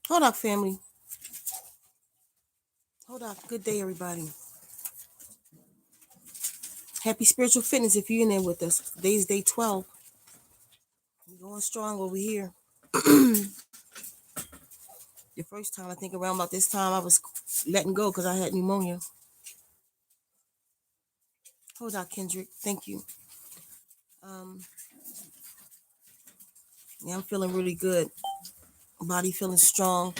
Hold up, family. Hold up. Good day, everybody. Happy spiritual fitness if you're in there with us. Today's day 12. We're going strong over here. The first time, I think around about this time, I was letting go because I had pneumonia. Hold up, Kendrick. Thank you. Um, yeah, I'm feeling really good. Body feeling strong.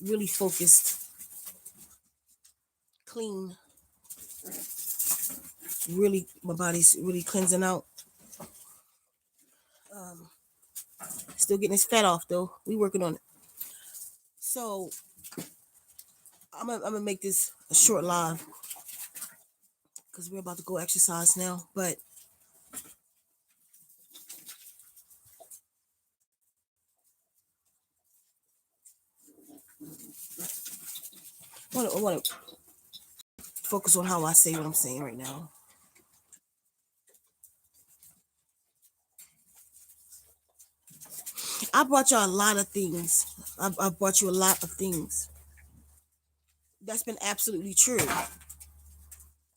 Really focused. Clean. Really, my body's really cleansing out. Um, Still getting this fat off though. We working on it. So I'm gonna make this a short live because we're about to go exercise now. But I want to focus on how I say what I'm saying right now. I brought y'all a lot of things. I brought you a lot of things. That's been absolutely true.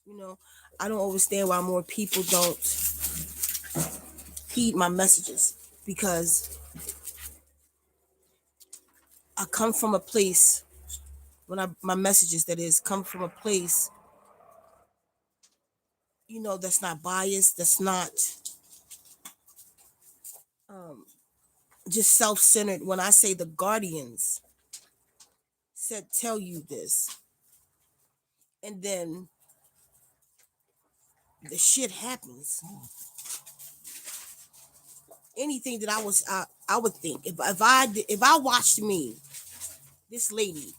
You know, I don't understand why more people don't heed my messages because I come from a place my messages that is come from a place, that's not biased, that's not um, just self-centered. When I say the guardians said tell you this, and then the shit happens. Anything that I would think if I watched me, this lady,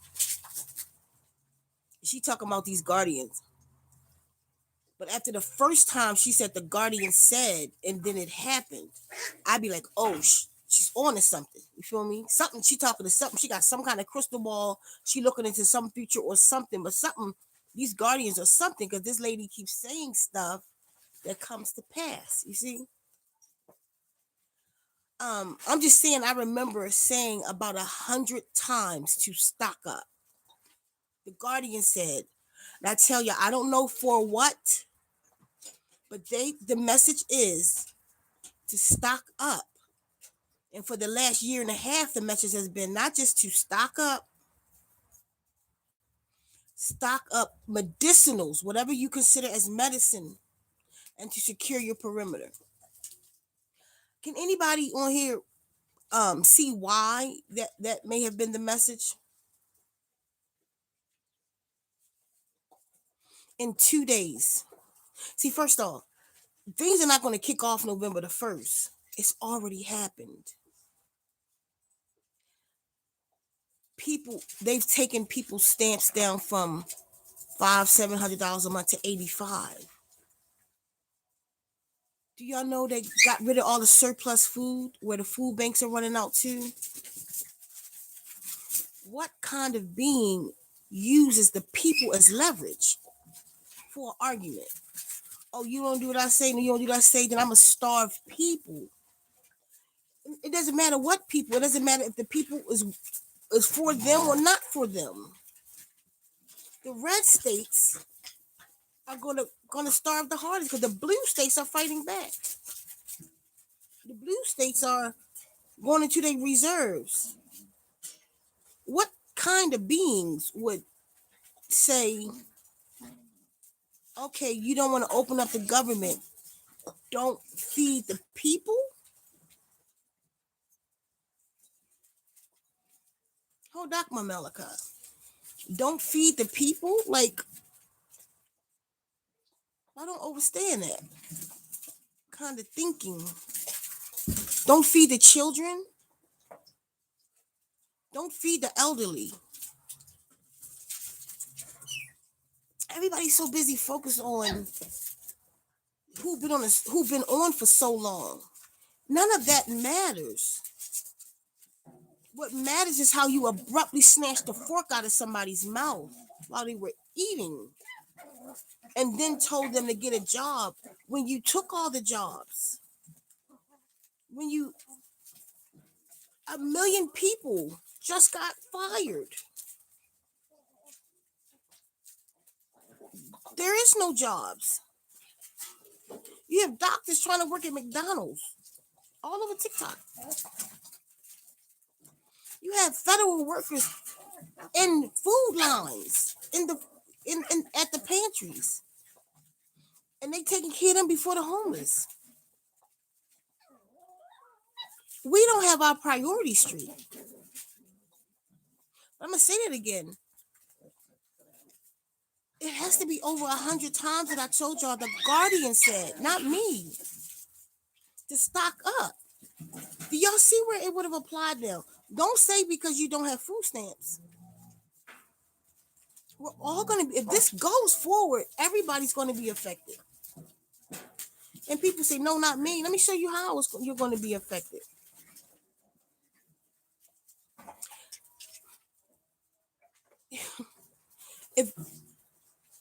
she talking about these guardians, but after the first time she said the guardian said, and then it happened, I'd be like, oh, she's on to something. You feel me? Something she talking to something. She got some kind of crystal ball. She looking into some future or something, but something. These guardians or something, because this lady keeps saying stuff that comes to pass. You see? I'm just saying, I remember saying about 100 times to stock up. The guardian said, and I tell you, I don't know for what, but the message is to stock up. And for the last year and a half, the message has been not just to stock up medicinals, whatever you consider as medicine, and to secure your perimeter. Can anybody on here see why that may have been the message? In 2 days. See, first off, things are not going to kick off November the 1st. It's already happened. They've taken people's stamps down from $500-$700 a month to 85. Do y'all know they got rid of all the surplus food where the food banks are running out too? What kind of being uses the people as leverage for an argument? Oh, you don't do what I say, and you don't do what I say, then I'm going to starve people. It doesn't matter what people. It doesn't matter if the people is for them or not for them. The red states are gonna starve the hardest because the blue states are fighting back. The blue states are going into their reserves. What kind of beings would say, okay, you don't want to open up the government, don't feed the people? Hold up, Mamelika. Don't feed the people? Like, I don't understand that kind of thinking. Don't feed the children. Don't feed the elderly. Everybody's so busy focused on who've been on for so long. None of that matters. What matters is how you abruptly snatched the fork out of somebody's mouth while they were eating, and then told them to get a job when you took all the jobs. 1 million people just got fired. There is no jobs. You have doctors trying to work at McDonald's all over TikTok. You have federal workers in food lines in at the pantries, and they taking care of them before the homeless. We don't have our priorities straight. I'm gonna say that again. It has to be over 100 times that I told y'all. The Guardian said, not me, to stock up. Do y'all see where it would have applied now? Don't say because you don't have food stamps. We're all gonna be. If this goes forward, everybody's gonna be affected. And people say, no, not me. Let me show you how you're going to be affected. If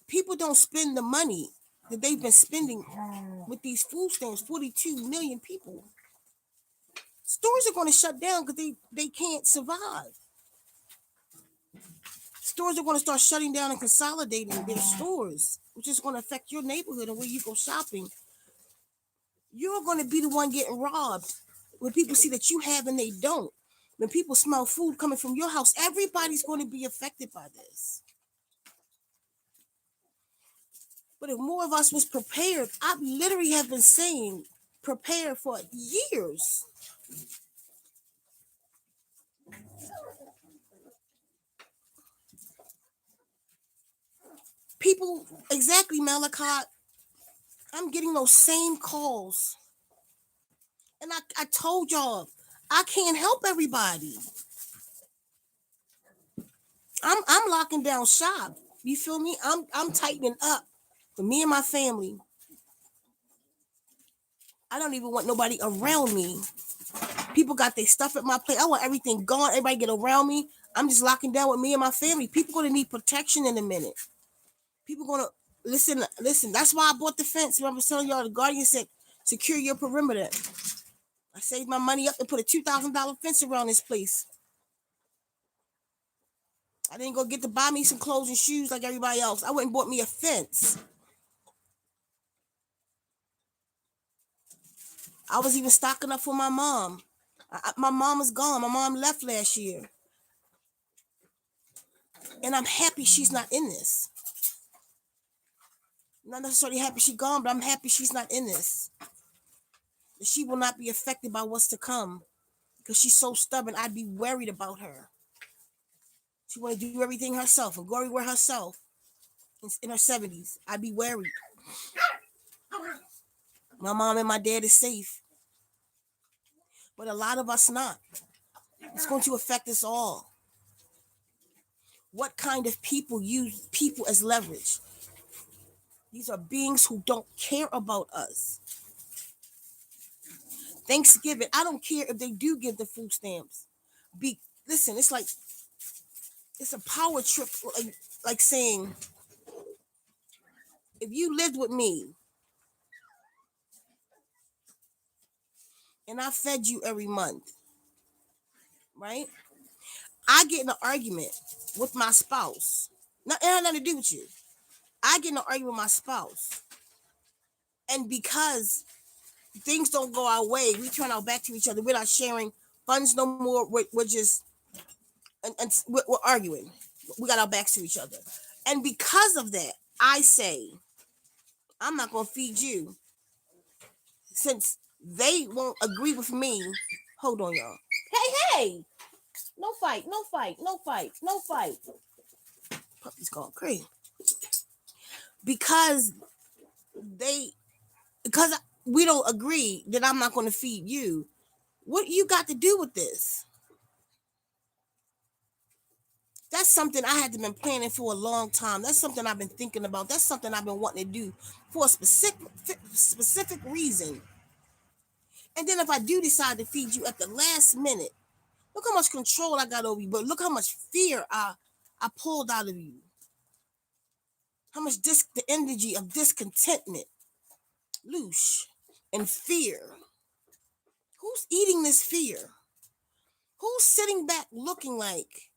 people don't spend the money that they've been spending with these food stamps, 42 million people, stores are going to shut down because they can't survive. Stores are going to start shutting down and consolidating their stores, which is going to affect your neighborhood and where you go shopping. You're going to be the one getting robbed when people see that you have and they don't. When people smell food coming from your house, everybody's going to be affected by this. But if more of us was prepared, I literally have been saying prepare for years. People, exactly, Malachi, I'm getting those same calls. And I told y'all, I can't help everybody. I'm locking down shop. You feel me? I'm tightening up for me and my family. I don't even want nobody around me. People got their stuff at my place. I want everything gone. Everybody get around me. I'm just locking down with me and my family. People gonna need protection in a minute. People gonna listen. That's why I bought the fence. Remember, I was telling y'all, the Guardian said secure your perimeter. I saved my money up and put a $2,000 fence around this place. I didn't go get to buy me some clothes and shoes like everybody else. I went and bought me a fence. I was even stocking up for my mom. My mom is gone. My mom left last year. And I'm happy she's not in this. I'm not necessarily happy she's gone, but I'm happy she's not in this. She will not be affected by what's to come because she's so stubborn. I'd be worried about her. She want to do everything herself and go everywhere herself in her 70s. I'd be worried. My mom and my dad is safe. But a lot of us not. It's going to affect us all. What kind of people use people as leverage? These are beings who don't care about us. Thanksgiving, I don't care if they do give the food stamps. Listen, it's like it's a power trip, like saying, if you lived with me and I fed you every month, right? I get in an argument with my spouse. It had nothing to do with you. I get in an argument with my spouse. And because things don't go our way, we turn our back to each other. We're not sharing funds no more. We're just, and we're arguing. We got our backs to each other. And because of that, I say, I'm not going to feed you. Since they won't agree with me. Hold on, y'all. Hey! No fight. Puppy's going crazy. Because we don't agree that I'm not going to feed you. What you got to do with this? That's something I had to been planning for a long time. That's something I've been thinking about. That's something I've been wanting to do for a specific reason. And then if I do decide to feed you at the last minute, look how much control I got over you, but look how much fear I pulled out of you. How much the energy of discontentment, loose, and fear. Who's eating this fear? Who was sitting back looking like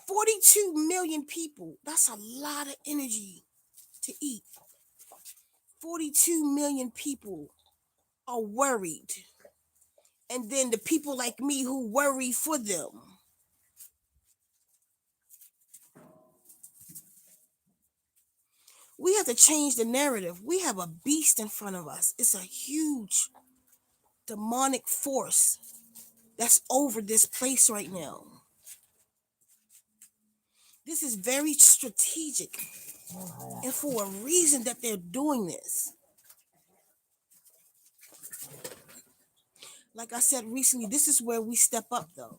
42 million people. That's a lot of energy to eat. 42 million people are worried. And then the people like me who worry for them. We have to change the narrative. We have a beast in front of us. It's a huge demonic force that's over this place right now. This is very strategic, and for a reason that they're doing this. Like I said recently, this is where we step up though.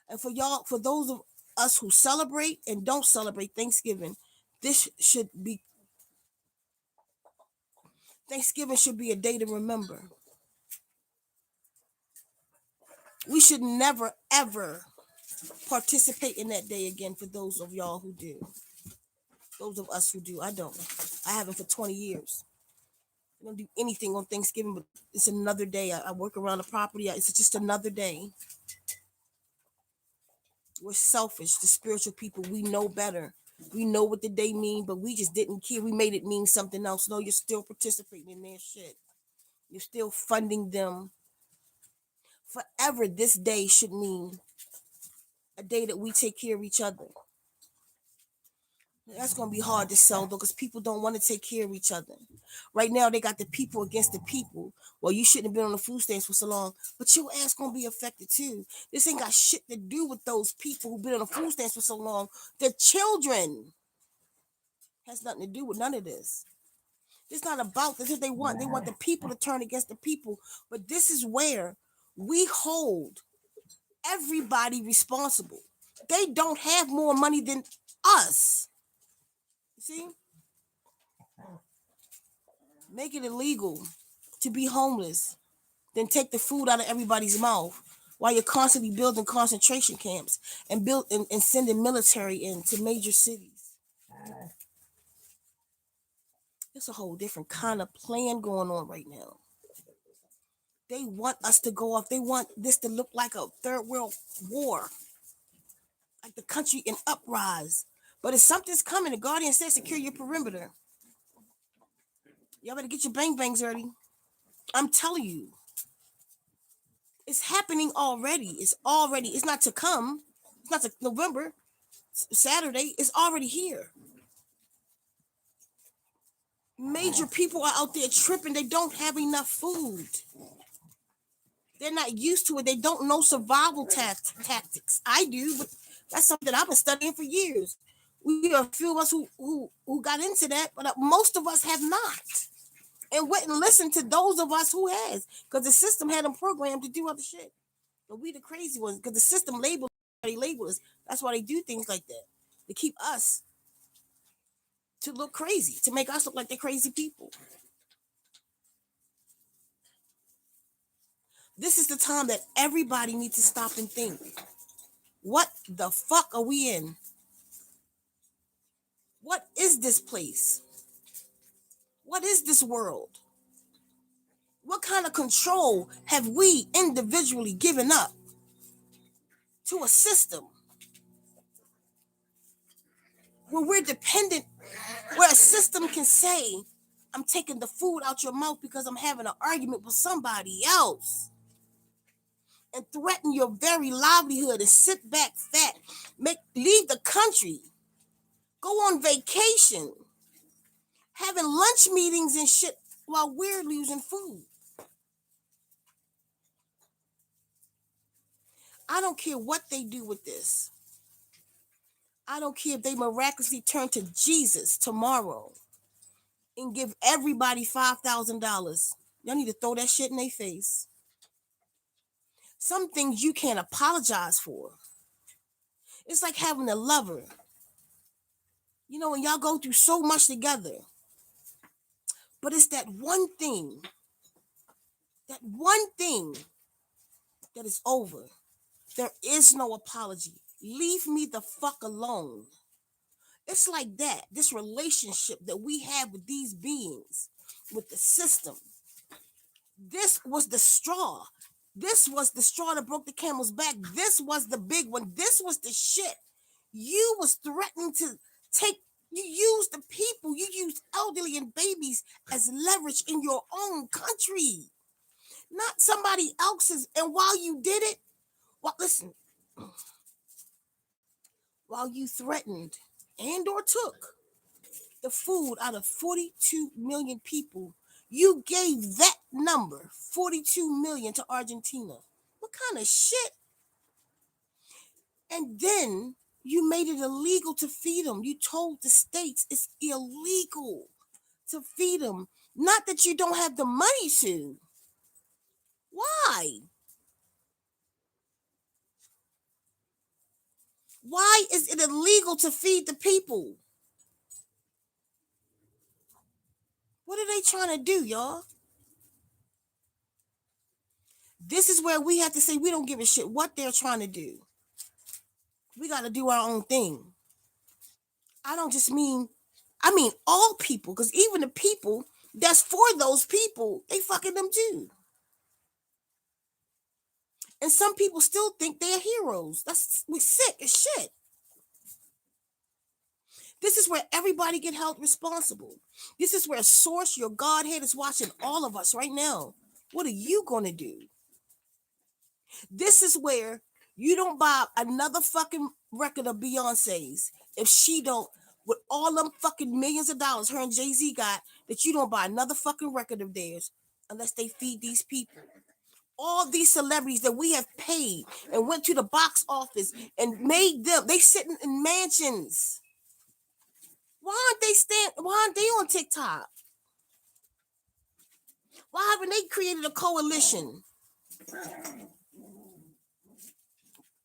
And for y'all, for those of us who celebrate and don't celebrate Thanksgiving, Thanksgiving should be a day to remember. We should never ever participate in that day again for those of y'all who do. Those of us who do. I don't. I haven't for 20 years. I don't do anything on Thanksgiving, but it's another day. I work around the property. It's just another day. We're selfish, the spiritual people. We know better. We know what the day mean, but we just didn't care. We made it mean something else. No, you're still participating in their shit. You're still funding them. Forever, this day should mean a day that we take care of each other. That's going to be hard to sell, though, because people don't want to take care of each other. Right now, they got the people against the people. Well, you shouldn't have been on the food stamps for so long, but your ass going to be affected, too. This ain't got shit to do with those people who've been on the food stamps for so long. The children has nothing to do with none of this. It's not about this. If they want the people to turn against the people. But this is where we hold everybody responsible. They don't have more money than us. See? Make it illegal to be homeless, then take the food out of everybody's mouth while you're constantly building concentration camps and sending military into major cities. It's a whole different kind of plan going on right now. They want us to go off. They want this to look like a third world war, like the country in uprise. But if something's coming, the Guardian says secure your perimeter. Y'all better get your bang bangs ready. I'm telling you. It's happening already. It's not to come. It's not to November, Saturday. It's already here. Major people are out there tripping. They don't have enough food. They're not used to it. They don't know survival tactics. I do, but that's something I've been studying for years. We are a few of us who got into that, but most of us have not. And went and listened to those of us who has, because the system had them programmed to do other shit. But we the crazy ones, because the system label us. That's why they do things like that. To keep us to look crazy, to make us look like they're crazy people. This is the time that everybody needs to stop and think. What the fuck are we in? What is this place? What is this world? What kind of control have we individually given up to a system where we're dependent, where a system can say, I'm taking the food out your mouth because I'm having an argument with somebody else, and threaten your very livelihood and sit back fat, leave the country, go on vacation, having lunch meetings and shit while we're losing food. I don't care what they do with this. I don't care if they miraculously turn to Jesus tomorrow and give everybody $5,000. Y'all need to throw that shit in their face. Some things you can't apologize for. It's like having a lover. You know, when y'all go through so much together, but it's that one thing that is over. There is no apology. Leave me the fuck alone. It's like that. This relationship that we have with these beings, with the system. This was the straw. This was the straw that broke the camel's back. This was the big one. This was the shit. You was threatening to take, you used the people, you used elderly and babies as leverage in your own country, not somebody else's. And while you did it, well, listen, while you threatened and or took the food out of 42 million people, you gave that number, 42 million, to Argentina. What kind of shit? And then you made it illegal to feed them. You told the states it's illegal to feed them. Not that you don't have the money to. Why? Why is it illegal to feed the people? What are they trying to do, y'all? This is where we have to say we don't give a shit what they're trying to do. We got to do our own thing. I don't just mean, I mean all people, because even the people that's for those people, they fucking them too. And some people still think they're heroes. We sick as shit. This is where everybody get held responsible. This is where Source, your Godhead, is watching all of us right now. What are you going to do? This is where you don't buy another fucking record of Beyonce's if she don't, with all them fucking millions of dollars her and Jay-Z got, that you don't buy another fucking record of theirs unless they feed these people. All these celebrities that we have paid and went to the box office and made them, they sitting in mansions. Why aren't they on TikTok? Why haven't they created a coalition?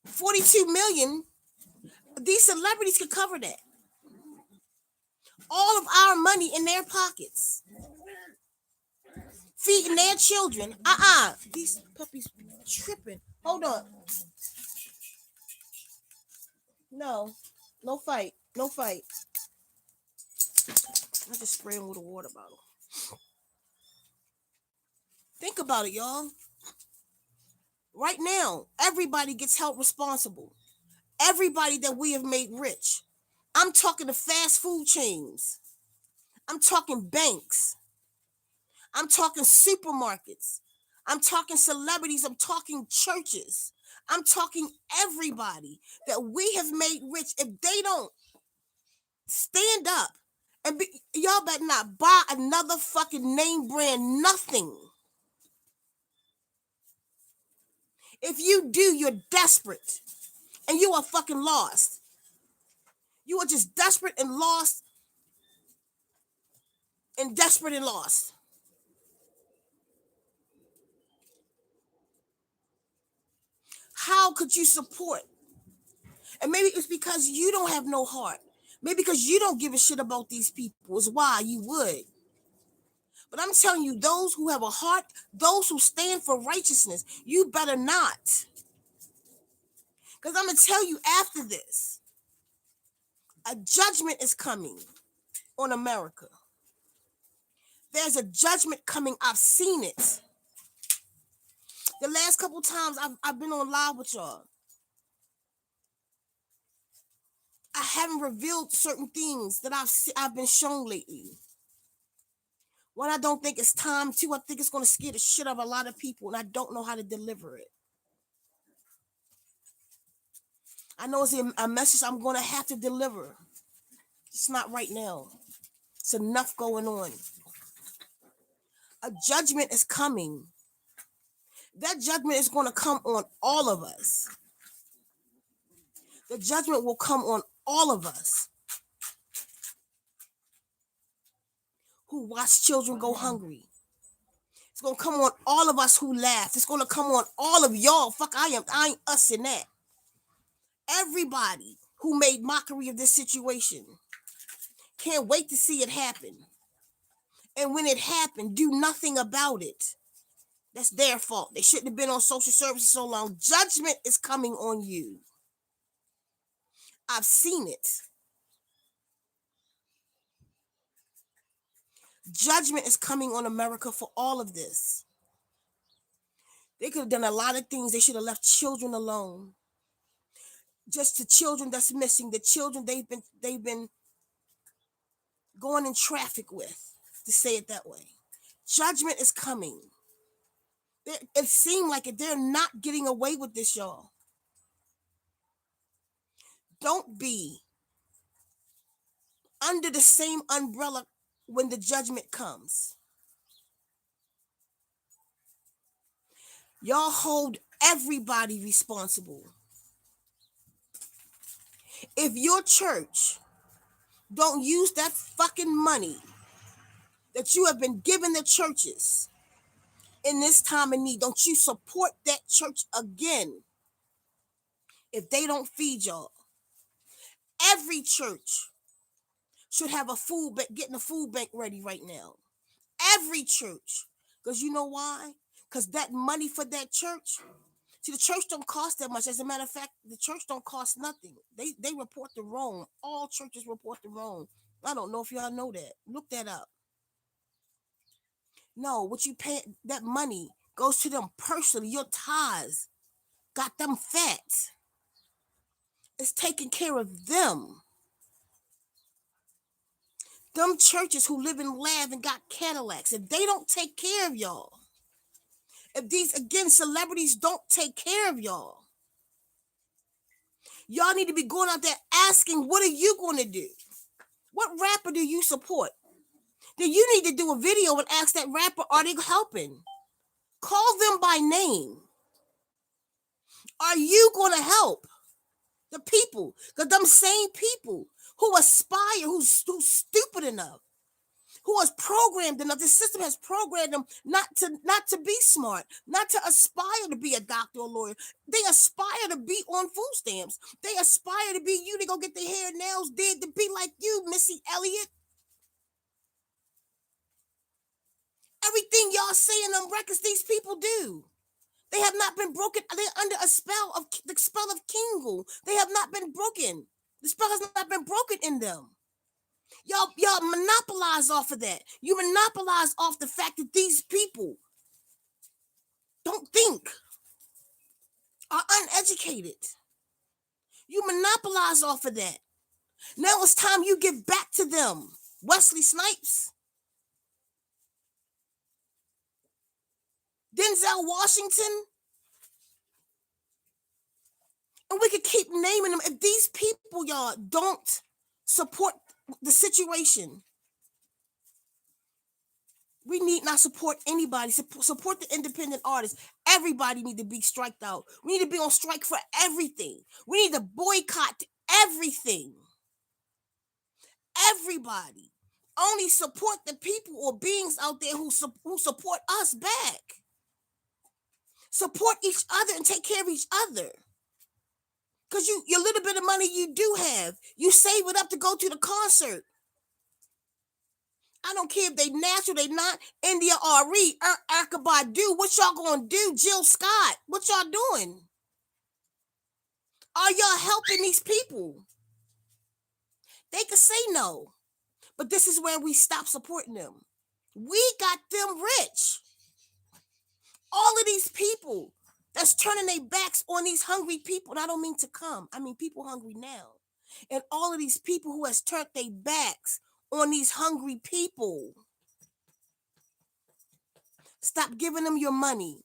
42 million, these celebrities could cover that. All of our money in their pockets. Feeding their children. These puppies tripping. Hold on. No fight. No fight. I just spray them with a water bottle. Think about it, y'all. Right now, everybody gets held responsible. Everybody that we have made rich. I'm talking the fast food chains. I'm talking banks. I'm talking supermarkets. I'm talking celebrities. I'm talking churches. I'm talking everybody that we have made rich. If they don't stand up and y'all better not buy another fucking name brand nothing. If you do, you're desperate and you are fucking lost. You are just desperate and lost and desperate and lost. How could you support? And maybe it's because you don't have no heart. Maybe because you don't give a shit about these people is why you would. But I'm telling you, those who have a heart, those who stand for righteousness, you better not. Because I'm going to tell you after this, a judgment is coming on America. There's a judgment coming. I've seen it. The last couple times I've been on live with y'all, I haven't revealed certain things that I've been shown lately. When I don't think it's time to, I think it's going to scare the shit out of a lot of people, and I don't know how to deliver it. I know it's a message I'm going to have to deliver. It's not right now. It's enough going on. A judgment is coming. That judgment is going to come on all of us. The judgment will come on all of us who watch children go hungry. It's going to come on all of us who laugh. It's going to come on all of y'all. Fuck, I ain't us in that. Everybody who made mockery of this situation can't wait to see it happen. And when it happened, do nothing about it. That's their fault. They shouldn't have been on social services so long. Judgment is coming on you. I've seen it. Judgment is coming on America for all of this. They could have done a lot of things. They should have left children alone. Just the children that's missing, the children they've been going in traffic with, to say it that way. Judgment is coming. It seemed like it. They're not getting away with this, y'all. Don't be under the same umbrella when the judgment comes. Y'all hold everybody responsible. If your church don't use that fucking money that you have been giving the churches in this time of need, don't you support that church again if they don't feed y'all. Every church should have a food bank, getting a food bank ready right now. Every church. Because you know why? Because that money for that church, see, the church don't cost that much. As a matter of fact, the church don't cost nothing. They report the wrong. All churches report the wrong. I don't know if y'all know that. Look that up. No, what you pay, that money goes to them personally. Your tithes got them fat. It's taking care of them. Them churches who live in lav and got Cadillacs, if they don't take care of y'all, if these, again, celebrities don't take care of y'all, y'all need to be going out there asking, what are you going to do? What rapper do you support? Then you need to do a video and ask that rapper, are they helping? Call them by name. Are you going to help the people? Because them same people who aspire, who's stupid enough, who is programmed enough, the system has programmed them not to be smart, not to aspire to be a doctor or lawyer. They aspire to be on food stamps. They aspire to be you to go get their hair and nails did, to be like you, Missy Elliott. Everything y'all say in them records, these people do. They have not been broken. They're under a spell of the spell of Kingu. They have not been broken. The spell has not been broken in them. Y'all monopolize off of that. You monopolize off the fact that these people don't think, are uneducated. You monopolize off of that. Now it's time you give back to them. Wesley Snipes, Denzel Washington, and we could keep naming them. If these people, y'all, don't support the situation, we need not support anybody. Support the independent artists. Everybody need to be striked out. We need to be on strike for everything. We need to boycott everything. Everybody. Only support the people or beings out there who support us back. Support each other and take care of each other. Because your little bit of money you do have, you save it up to go to the concert. I don't care if they natural, they not. India Ari, Erykah Badu, what y'all gonna do? Jill Scott, what y'all doing? Are y'all helping these people? They could say no, but this is where we stop supporting them. We got them rich. All of these people that's turning their backs on these hungry people, and I don't mean to come, I mean people hungry now. And all of these people who has turned their backs on these hungry people. Stop giving them your money.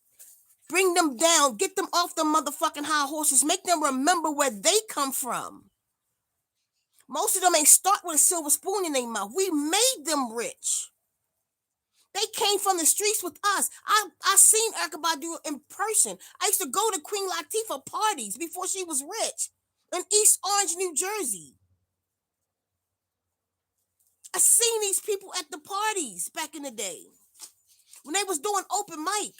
Bring them down. Get them off the motherfucking high horses. Make them remember where they come from. Most of them ain't start with a silver spoon in their mouth. We made them rich. They came from the streets with us. I seen Erykah Badu in person. I used to go to Queen Latifah parties before she was rich in East Orange, New Jersey. I seen these people at the parties back in the day when they was doing open mic.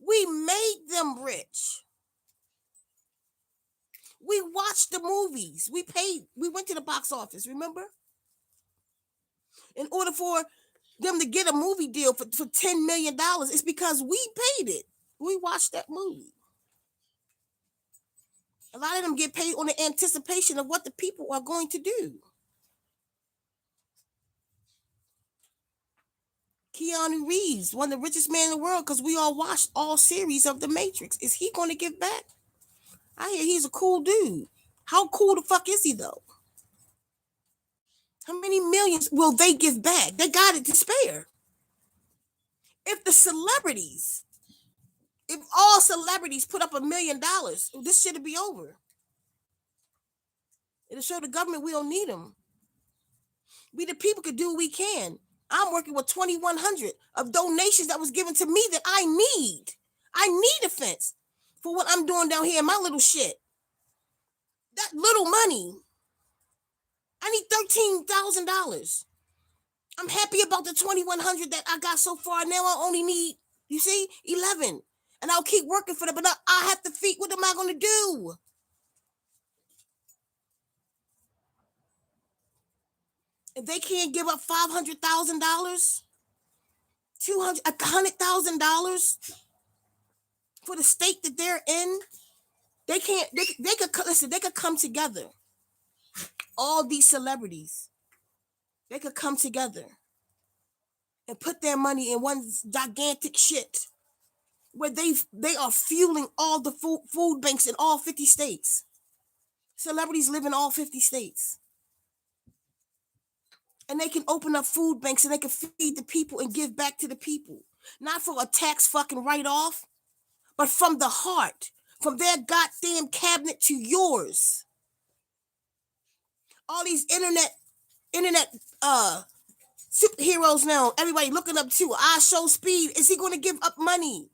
We made them rich. We watched the movies. We went to the box office, remember? In order for them to get a movie deal for $10 million, it's because we paid it. We watched that movie. A lot of them get paid on the anticipation of what the people are going to do. Keanu Reeves, one of the richest men in the world, because we all watched all series of The Matrix. Is he going to give back? I hear he's a cool dude. How cool the fuck is he though? How many millions will they give back? They got it to spare. If the celebrities, if all celebrities put up $1 million, this shit'll be over. It'll show the government we don't need them. We the people could do what we can. I'm working with 2,100 of donations that was given to me that I need. I need a fence for what I'm doing down here in my little shit. That little money. I need $13,000. I'm happy about the 2,100 that I got so far. Now I only need, you see, 11. And I'll keep working for them, but I have to feed. What am I going to do? If they can't give up $500,000, $100,000 for the state that they're in, they can't. They could listen. They could come together. All these celebrities, they could come together and put their money in one gigantic shit where they are fueling all the food banks in all 50 states. Celebrities live in all 50 states. And they can open up food banks and they can feed the people and give back to the people. Not for a tax fucking write-off, but from the heart. From their goddamn cabinet to yours. All these internet superheroes now, everybody looking up to I Show Speed. Is he going to give up money?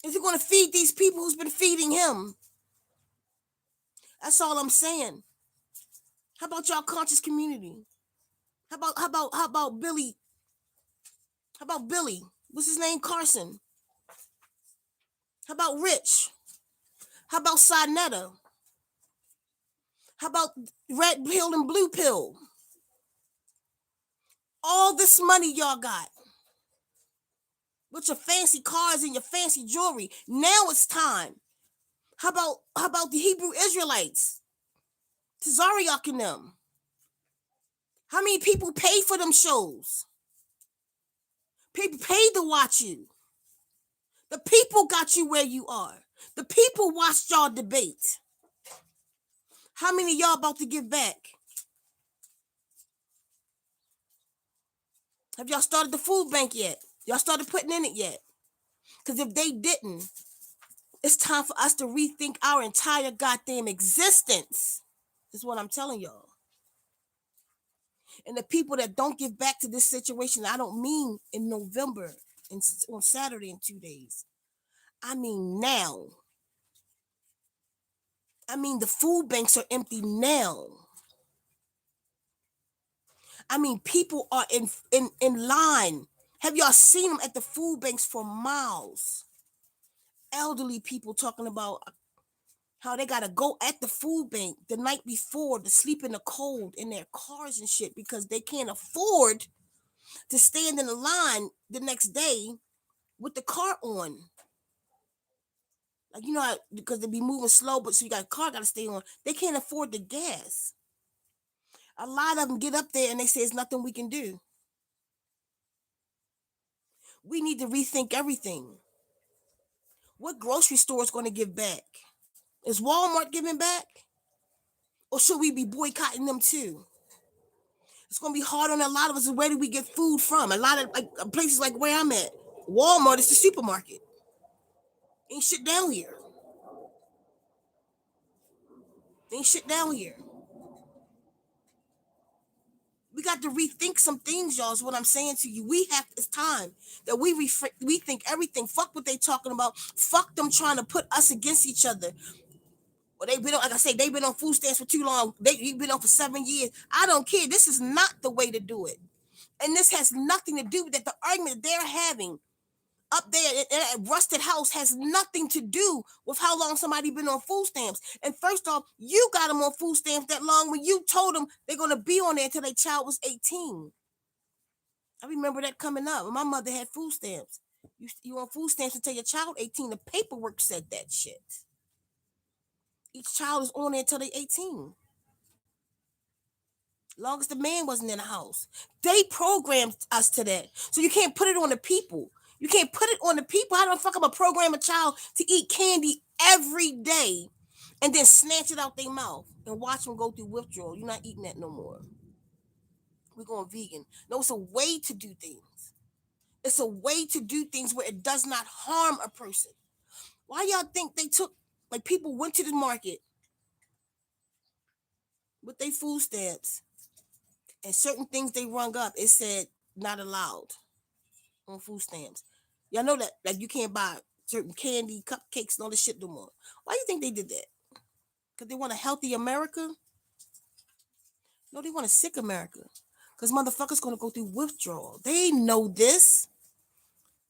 Is he going to feed these people who's been feeding him? That's all I'm saying. How about y'all conscious community? How about Billy? How about Billy? What's his name? Carson. How about Rich? How about Sinetta? How about Red Pill and Blue Pill? All this money y'all got with your fancy cars and your fancy jewelry. Now it's time. How about the Hebrew Israelites? Tazariak and them. How many people paid for them shows? People paid to watch you. The people got you where you are. The people watched y'all debate. How many of y'all about to give back? Have y'all started the food bank yet? Y'all started putting in it yet? Because if they didn't, it's time for us to rethink our entire goddamn existence. Is what I'm telling y'all. And the people that don't give back to this situation, I don't mean in November and on Saturday in 2 days. I mean now. I mean the food banks are empty now. I mean people are in line. Have y'all seen them at the food banks for miles? Elderly people talking about how they gotta go at the food bank the night before to sleep in the cold in their cars and shit because they can't afford to stand in the line the next day with the car on. Like, you know how, because they be moving slow, but so you got a car gotta stay on. They can't afford the gas. A lot of them get up there and they say it's nothing we can do. We need to rethink everything. What grocery store is going to give back? Is Walmart giving back? Or should we be boycotting them too? It's going to be hard on a lot of us. Where do we get food from? A lot of places like where I'm at, Walmart is the supermarket. Ain't shit down here. Ain't shit down here. We got to rethink some things, y'all, is what I'm saying to you. It's time that we rethink everything. Fuck what they talking about. Fuck them trying to put us against each other. Well, they've been on, like I say, they've been on food stamps for too long. They've been on for 7 years. I don't care. This is not the way to do it. And this has nothing to do with that. The argument they're having up there at Rusted House has nothing to do with how long somebody been on food stamps. And first off, you got them on food stamps that long when you told them they're going to be on there until their child was 18. I remember that coming up when my mother had food stamps. You on food stamps until your child 18. The paperwork said that shit. Each child is on there until they're 18. Long as the man wasn't in the house. They programmed us to that. So you can't put it on the people. You can't put it on the people. How the fuck am I program a child to eat candy every day and then snatch it out their mouth and watch them go through withdrawal? You're not eating that no more. We're going vegan. No, it's a way to do things. It's a way to do things where it does not harm a person. Why y'all think they took, like, people went to the market with their food stamps and certain things they rung up, it said not allowed on food stamps. Y'all know that, like, you can't buy certain candy, cupcakes, and all this shit no more. Why do you think they did that? Because they want a healthy America? No, they want a sick America. Because motherfuckers gonna go through withdrawal. They know this.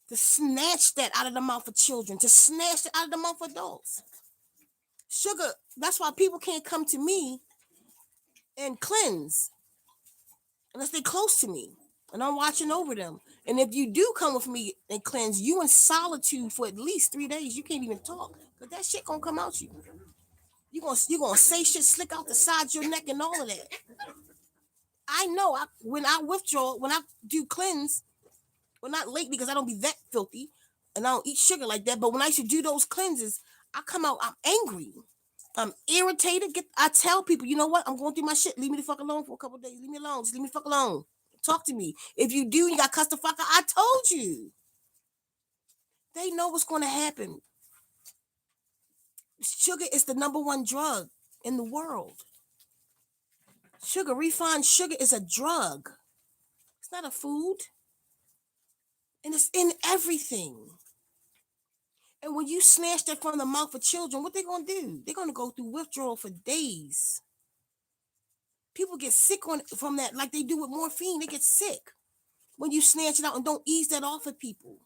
To snatch that out of the mouth of children, to snatch it out of the mouth of adults. Sugar, that's why people can't come to me and cleanse unless they close to me and I'm watching over them. And if you do come with me and cleanse, you in solitude for at least 3 days. You can't even talk because that shit gonna come out you. You gonna say shit slick out the side of your neck and all of that. I know. When I withdraw, when I do cleanse, well, not lately because I don't be that filthy and I don't eat sugar like that. But when I used to do those cleanses, I come out, I'm angry. I'm irritated. I tell people, you know what? I'm going through my shit. Leave me the fuck alone for a couple of days. Leave me alone. Just leave me the fuck alone. Talk to me. If you do, you got cuss the fuck out. I told you. They know what's going to happen. Sugar is the number one drug in the world. Sugar, refined sugar is a drug. It's not a food. And it's in everything. And when you snatch that from the mouth of children, what they going to do? They're going to go through withdrawal for days. People get sick from that like they do with morphine. They get sick when you snatch it out and don't ease that off of people.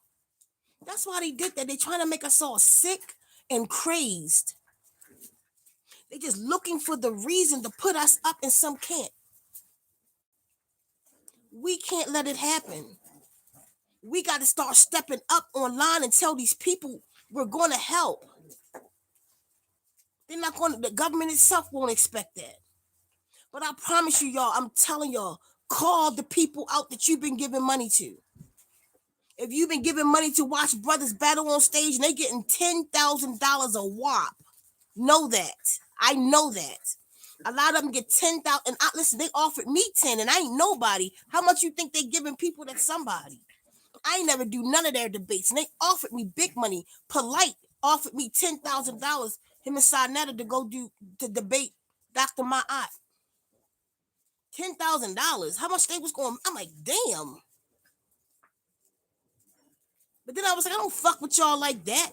That's why they did that. They're trying to make us all sick and crazed. They're just looking for the reason to put us up in some camp. We can't let it happen. We got to start stepping up online and tell these people we're going to help. They're not going to, the government itself won't expect that. But I promise you, y'all, I'm telling y'all, call the people out that you've been giving money to. If you've been giving money to watch brothers battle on stage and they getting $10,000 a whop, know that. I know that. A lot of them get 10,000. And listen, they offered me 10 and I ain't nobody. How much you think they giving people that's somebody? I ain't never do none of their debates. And they offered me big money. Polite offered me $10,000. Him and Sinetta to go do to debate Dr. Ma'at. $10,000. How much they was going? I'm like, damn. But then I was like, I don't fuck with y'all like that.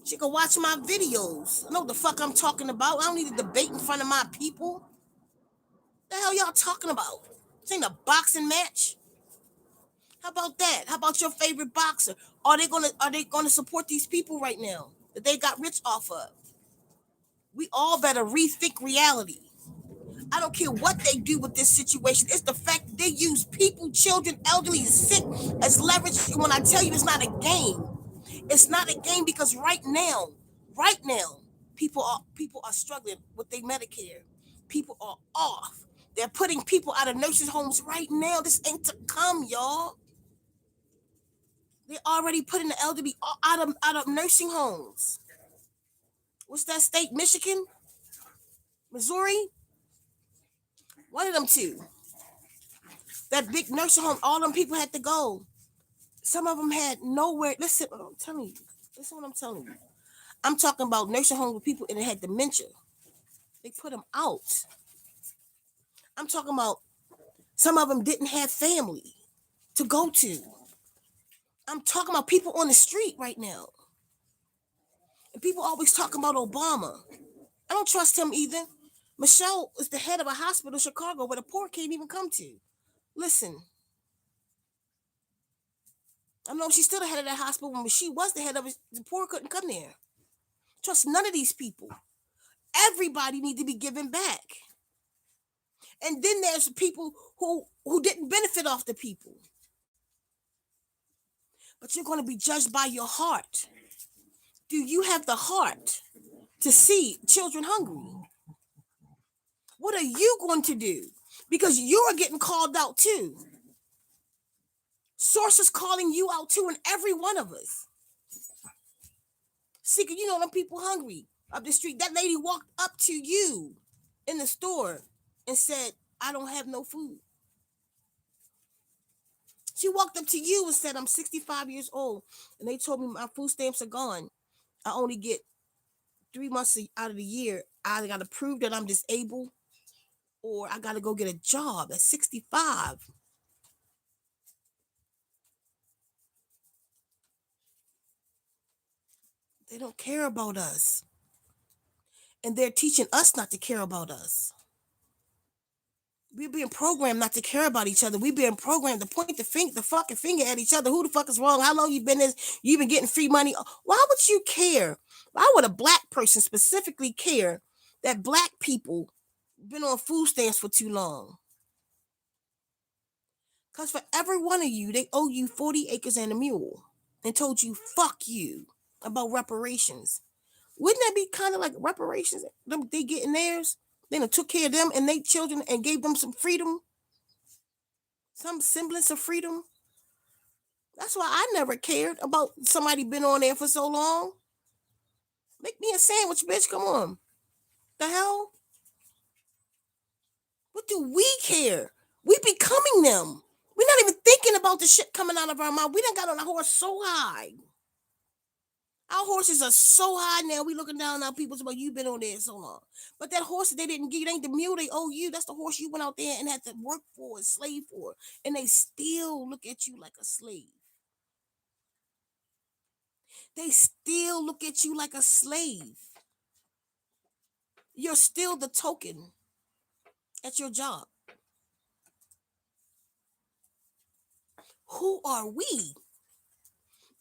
She can watch my videos. I know what the fuck I'm talking about. I don't need to debate in front of my people. The hell y'all talking about? This ain't a boxing match. How about that? How about your favorite boxer? Are they gonna support these people right now that they got rich off of? We all better rethink reality. I don't care what they do with this situation. It's the fact that they use people, children, elderly, sick as leverage. When I tell you it's not a game, it's not a game because right now, people are struggling with their Medicare. People are off. They're putting people out of nursing homes right now. This ain't to come, y'all. They're already putting the elderly out of nursing homes. What's that state? Michigan? Missouri? One of them two. That big nursing home, all them people had to go. Some of them had nowhere. Listen, what I'm telling you. Listen what I'm telling you. I'm talking about nursing homes with people and they had dementia. They put them out. I'm talking about some of them didn't have family to go to. I'm talking about people on the street right now. And people always talking about Obama. I don't trust him either. Michelle is the head of a hospital in Chicago where the poor can't even come to. Listen, I know she's still the head of that hospital, but when she was the head of it, the poor couldn't come there. Trust none of these people. Everybody need to be given back. And then there's people who didn't benefit off the people. But you're going to be judged by your heart. Do you have the heart to see children hungry? What are you going to do? because you are getting called out too. Sources calling you out too, and every one of us. Ceka, you know them people hungry up the street. That lady walked up to you in the store and said, I don't have no food. She walked up to you and said, I'm 65 years old, and they told me my food stamps are gone. I only get 3 months out of the year. I got to prove that I'm disabled, or I got to go get a job at 65. They don't care about us. And they're teaching us not to care about us. We're being programmed not to care about each other. We're being programmed to point the fucking finger at each other. Who the fuck is wrong? How long you been this? You been getting free money? Why would you care? Why would a black person specifically care that black people been on food stamps for too long? Because for every one of you, they owe you 40 acres and a mule and told you, fuck you, about reparations. Wouldn't that be kind of like reparations? They getting theirs? They done took care of them and their children and gave them some freedom? Some semblance of freedom? That's why I never cared about somebody been on there for so long. Make me a sandwich, bitch. Come on. The hell? What do we care? We becoming them. We're not even thinking about the shit coming out of our mouth. We done got on a horse so high. Our horses are so high now. We looking down on people about you've been on there so long. But that horse that they didn't give you, ain't the mule they owe you. That's the horse you went out there and had to work for and slave for. And they still look at you like a slave. They still look at you like a slave. You're still the token at your job. Who are we?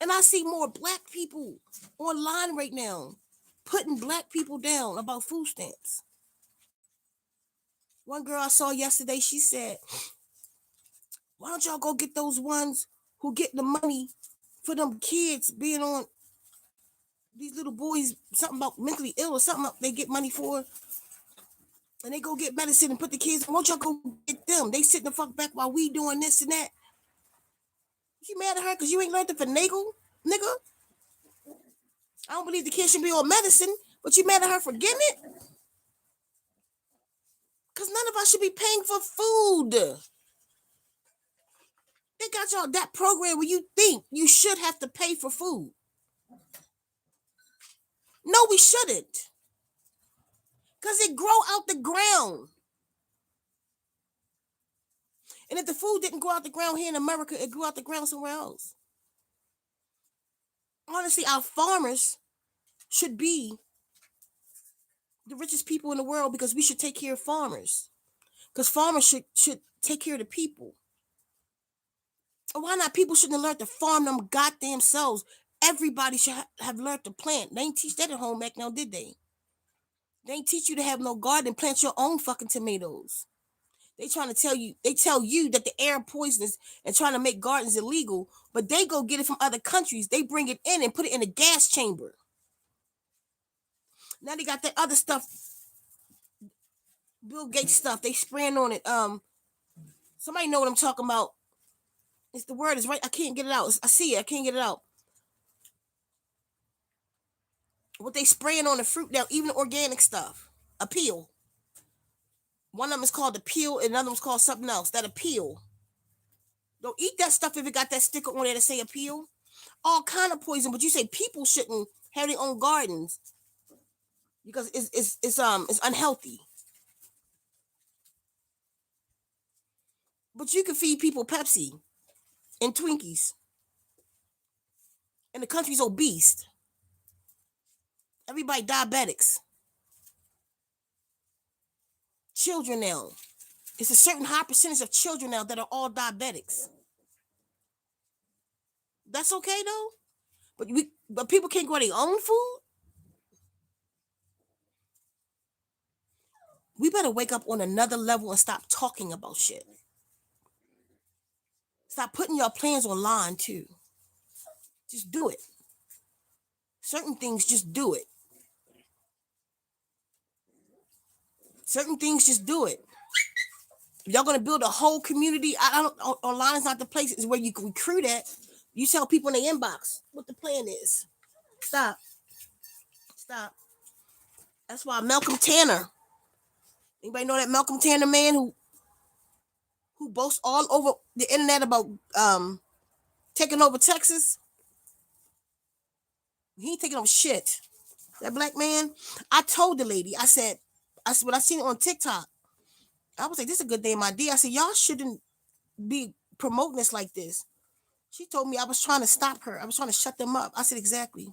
And I see more black people online right now putting black people down about food stamps. One girl I saw yesterday, she said, why don't y'all go get those ones who get the money for them kids being on these little boys, something about mentally ill or something they get money for, and they go get medicine and put the kids on. Why don't y'all go get them? They sit the fuck back while we doing this and that. You mad at her because you ain't learned to finagle, nigga? I don't believe the kid should be on medicine, but you mad at her for getting it? Because none of us should be paying for food. They got y'all that program where you think you should have to pay for food. No, we shouldn't. Because it grow out the ground. And if the food didn't grow out the ground here in America, it grew out the ground somewhere else. Honestly, our farmers should be the richest people in the world because we should take care of farmers. Because farmers should take care of the people. Why not? People shouldn't have learned to farm them goddamn selves. Everybody should have learned to plant. They ain't teach that at home back now, did they? They ain't teach you to have no garden and plant your own fucking tomatoes. They trying to tell you, they tell you that the air poisonous and trying to make gardens illegal, but they go get it from other countries. They bring it in and put it in a gas chamber. Now they got that other stuff, Bill Gates stuff. They spraying on it. Somebody know what I'm talking about. It's the word is right. I can't get it out. I see it. I can't get it out. What they spraying on the fruit now, even the organic stuff. A peel. One of them is called the peel, and another one's called something else. That appeal. Don't eat that stuff if it got that sticker on there to say appeal. All kind of poison, but you say people shouldn't have their own gardens because it's unhealthy. But you can feed people Pepsi and Twinkies, and the country's obese. Everybody diabetics. Children now. It's a certain high percentage of children now that are all diabetics. That's okay though. But people can't grow their own food. We better wake up on another level and stop talking about shit. Stop putting your plans online too. Just do it. Certain things, just do it. Certain things, just do it. If y'all gonna build a whole community, I don't. Online is not the place. It's where you can recruit at. You tell people in the inbox what the plan is. Stop. Stop. That's why Malcolm Tanner. Anybody know that Malcolm Tanner man who boasts all over the internet about taking over Texas? He ain't taking over shit. That black man. I told the lady. I said when I seen it on TikTok. I was like, this is a good damn idea. I said, y'all shouldn't be promoting this like this. She told me I was trying to stop her. I was trying to shut them up. I said, exactly.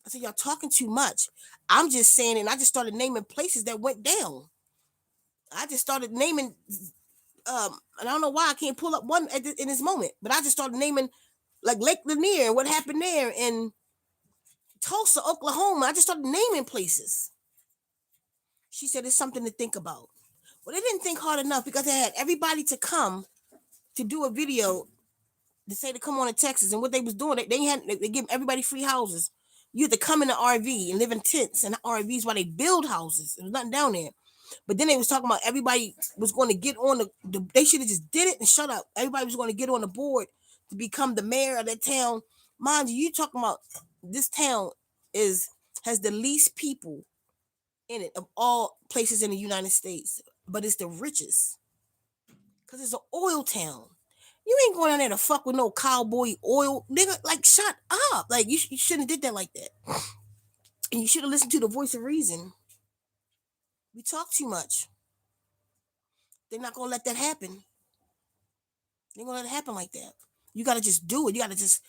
I said, y'all talking too much. I'm just saying, and I just started naming places that went down. I just started naming, and I don't know why I can't pull up one in this moment, but I just started naming like Lake Lanier and what happened there in Tulsa, Oklahoma. I just started naming places. She said it's something to think about. Well, they didn't think hard enough because they had everybody to come to do a video to say to come on to Texas. And what they was doing, they give everybody free houses. You had to come in an RV and live in tents and RVs while they build houses. There's nothing down there. But then they was talking about everybody was going to get on they should have just did it and shut up. Everybody was going to get on the board to become the mayor of that town. Mind you, you talking about this town has the least people in it of all places in the United States, but it's the richest because it's an oil town. You ain't going down there to fuck with no cowboy oil nigga. Like, shut up. Like, you shouldn't have did that like that. And you should have listened to the voice of reason. We talk too much. They're not gonna let that happen. They're gonna let it happen like that. You gotta just do it. You gotta just,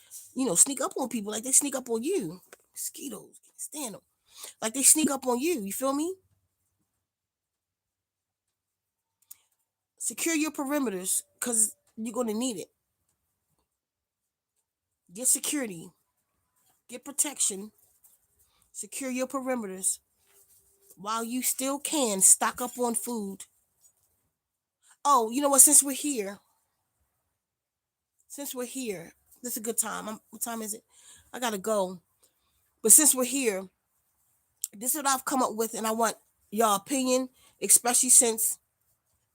sneak up on people like they sneak up on you. Mosquitoes, can't stand them. Like they sneak up on you. You feel me? Secure your perimeters because you're gonna need it. Get security. Get protection. Secure your perimeters. While you still can, stock up on food. Oh, you know what? Since we're here, this is a good time. What time is it? I gotta go. But since we're here, this is what I've come up with, and I want y'all opinion, especially since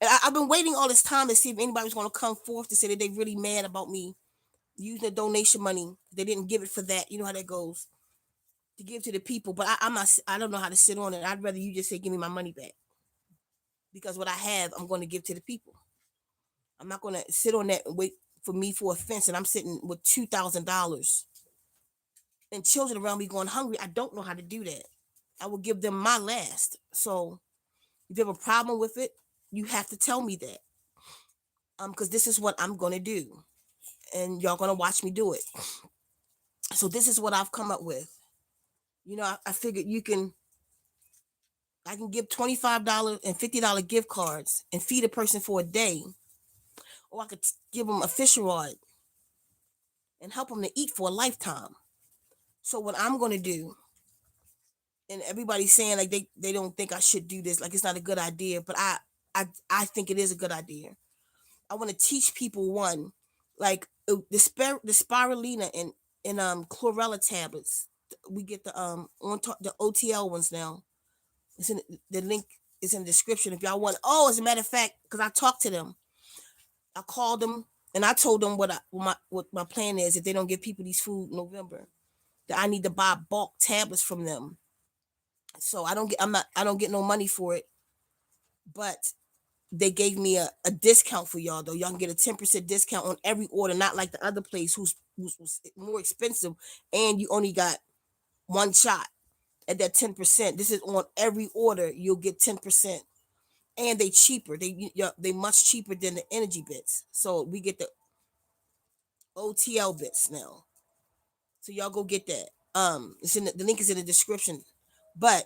I've been waiting all this time to see if anybody was going to come forth to say that they really mad about me using the donation money. They didn't give it for that. You know how that goes. To give to the people, but I'm not. I don't know how to sit on it. I'd rather you just say, "Give me my money back," because what I have, I'm going to give to the people. I'm not going to sit on that and wait for a fence, and I'm sitting with $2,000 and children around me going hungry. I don't know how to do that. I will give them my last. So if you have a problem with it, you have to tell me that. Because this is what I'm gonna do, and y'all gonna watch me do it. So this is what I've come up with. I figured I can give $25 and $50 gift cards and feed a person for a day, or I could give them a fish rod and help them to eat for a lifetime. So what I'm gonna do, and everybody's saying like they don't think I should do this, like it's not a good idea, but I think it is a good idea. I want to teach people like the spirulina and chlorella tablets. We get the OTL ones now. It's in the link is in the description if y'all want. Oh, as a matter of fact, because I talked to them, I called them and I told them what my plan is if they don't give people these food in November, that I need to buy bulk tablets from them. So I don't get no money for it, but they gave me a discount for y'all though. Y'all can get a 10% discount on every order, not like the other place who's more expensive and you only got one shot at that 10%. This is on every order, you'll get 10%. And they cheaper. They much cheaper than the energy bits. So we get the OTL bits now. So y'all go get that. It's in the link is in the description. But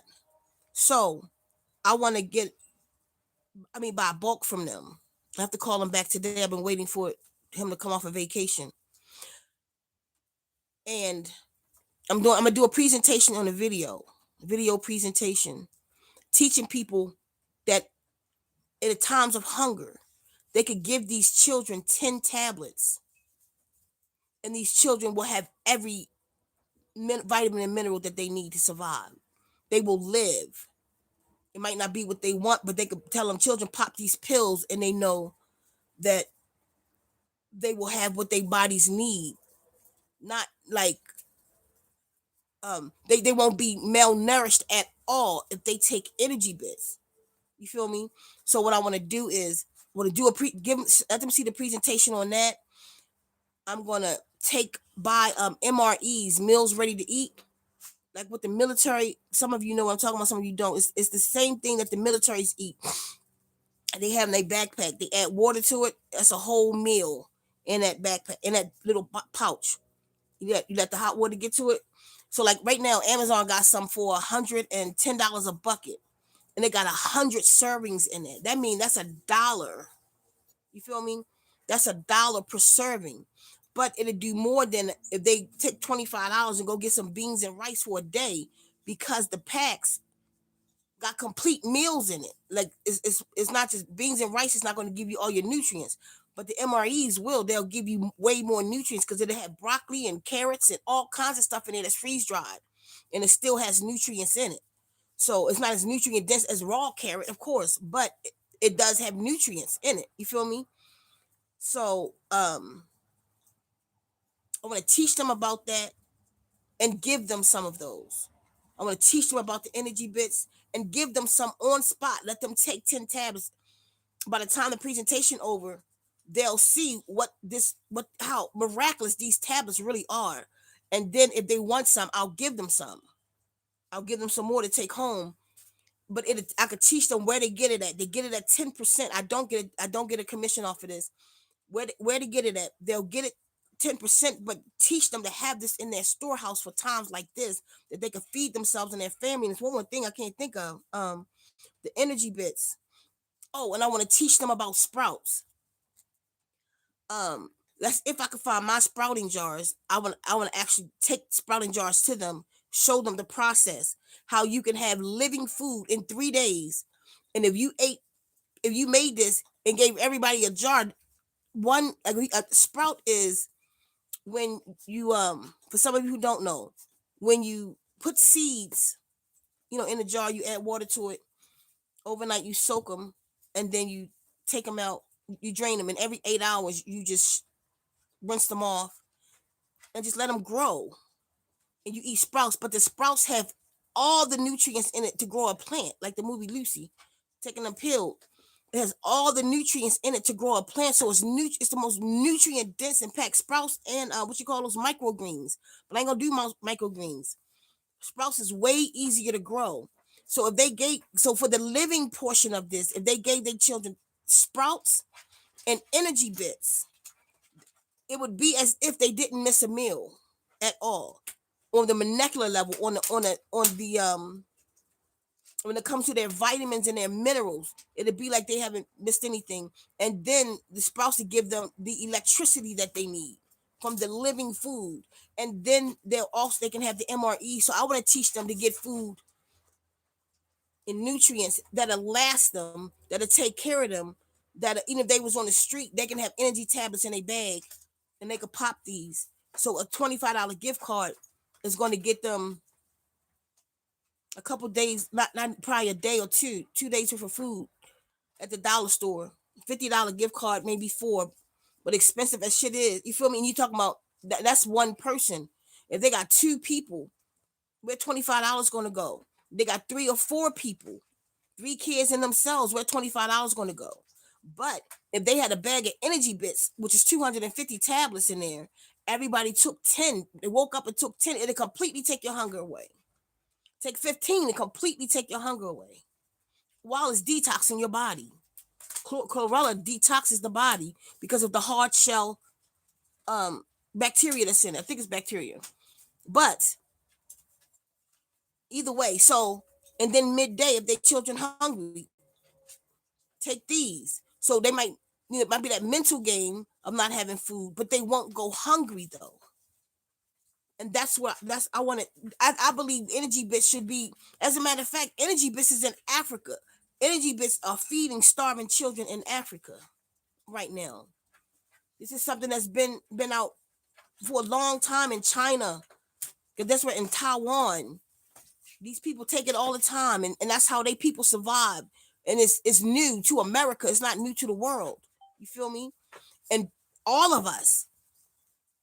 so I want to buy bulk from them. I have to call him back today. I've been waiting for him to come off a vacation. And I'm gonna do a presentation on a video presentation, teaching people that in times of hunger, they could give these children 10 tablets, and these children will have every vitamin and mineral that they need to survive. They will live. It might not be what they want, but they could tell them children pop these pills and they know that they will have what their bodies need. Not like they won't be malnourished at all if they take energy bits. You feel me? So what I want to do is want to do let them see the presentation on that. I'm gonna buy MREs, meals ready to eat, like with the military. Some of you know what I'm talking about, some of you don't. It's the same thing that the militaries eat. They have in their backpack. They add water to it. That's a whole meal in that backpack, in that little pouch. You let the hot water get to it. So like right now, Amazon got some for $110 a bucket, and they got 100 servings in it. That means that's $1. You feel me? That's $1 per serving. But it'll do more than if they take $25 and go get some beans and rice for a day, because the packs got complete meals in it. Like it's not just beans and rice. It's not going to give you all your nutrients, but the MREs will. They'll give you way more nutrients because it'll have broccoli and carrots and all kinds of stuff in there that's freeze dried, and it still has nutrients in it. So it's not as nutrient dense as raw carrot, of course, but it does have nutrients in it. You feel me? So I want to teach them about that and give them some of those. I want to teach them about the energy bits and give them some on spot. Let them take 10 tablets. By the time the presentation over, they'll see how miraculous these tablets really are. And then if they want some, I'll give them some. I'll give them some more to take home. But I could teach them where they get it at. They get it at 10%. I don't get a commission off of this. Where to get it at? They'll get it 10%, but teach them to have this in their storehouse for times like this, that they can feed themselves and their family. And it's one more thing I can't think of. The energy bits. Oh, and I want to teach them about sprouts. That's if I could find my sprouting jars. I want to actually take sprouting jars to them, show them the process, how you can have living food in 3 days. And if you made this and gave everybody a jar, a sprout is when you for some of you who don't know, when you put seeds, in a jar, you add water to it overnight, you soak them, and then you take them out, you drain them, and every 8 hours you just rinse them off and just let them grow. And you eat sprouts, but the sprouts have all the nutrients in it to grow a plant, like the movie Lucy, taking a pill. It has all the nutrients in it to grow a plant, so it's the most nutrient dense and packed. Sprouts and what you call those microgreens, but I ain't gonna do microgreens. Sprouts is way easier to grow. So for the living portion of this, if they gave their children sprouts and energy bits, it would be as if they didn't miss a meal at all on the molecular level, on the when it comes to their vitamins and their minerals. It'd be like they haven't missed anything. And then the sprouts to give them the electricity that they need from the living food. And then they can have the MRE. So I want to teach them to get food and nutrients that'll last them, that'll take care of them, that even if they was on the street, they can have energy tablets in a bag and they could pop these. So a $25 gift card is going to get them a couple days, not probably a day or 2 days worth of food at the dollar store. $50 gift card, maybe 4, but expensive as shit is. You feel me? And you talking about that's one person. If they got 2 people, where $25 going to go? They got 3 or 4 people, 3 kids in themselves, where $25 going to go? But if they had a bag of energy bits, which is 250 tablets in there, everybody took 10. They woke up and took 10. It'll completely take your hunger away. Take 15 and completely take your hunger away while it's detoxing your body. Chlorella detoxes the body because of the hard shell bacteria that's in it. I think it's bacteria. But either way, and then midday, if their children hungry, take these. So they it might be that mental game of not having food, but they won't go hungry though. And I believe energy bits should be, as a matter of fact, energy bits is in Africa. Energy bits are feeding starving children in Africa right now. This is something that's been out for a long time in China. Because that's where in Taiwan, These people take it all the time, and that's how they people survive. And it's new to America. It's not new to the world. You feel me? And all of us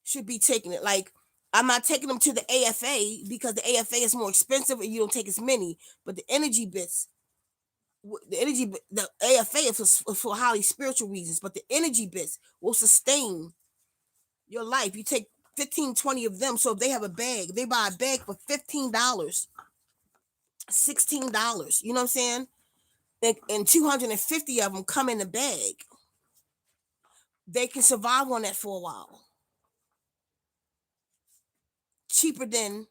should be taking it. Like, I'm not taking them to the AFA because the AFA is more expensive and you don't take as many. But the energy bits, the AFA is for highly spiritual reasons, but the energy bits will sustain your life. You take 15, 20 of them. So if they have a bag, they buy a bag for $15, $16. You know what I'm saying? And 250 of them come in the bag. They can survive on that for a while. Cheaper than,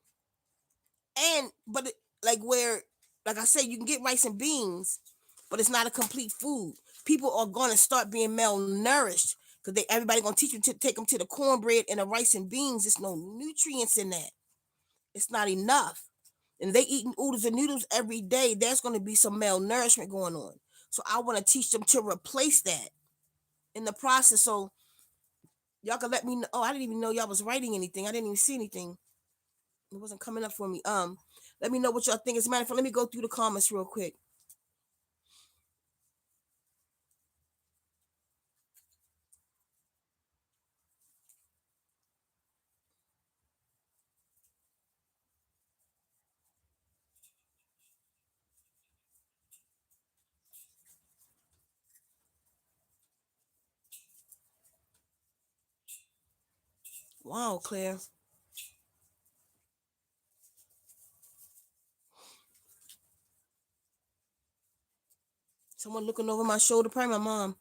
like where, like I said, you can get rice and beans, but it's not a complete food. People are going to start being malnourished because everybody going to teach you to take them to the cornbread and the rice and beans. There's no nutrients in that. It's not enough. And they eating oodles and noodles every day. There's going to be some malnourishment going on. So I want to teach them to replace that in the process. So y'all can let me know. Oh, I didn't even know y'all was writing anything. I didn't even see anything. It wasn't coming up for me. Let me know what y'all think. As a matter of fact, let me go through the comments real quick. Wow, Claire. Someone looking over my shoulder. Probably my mom.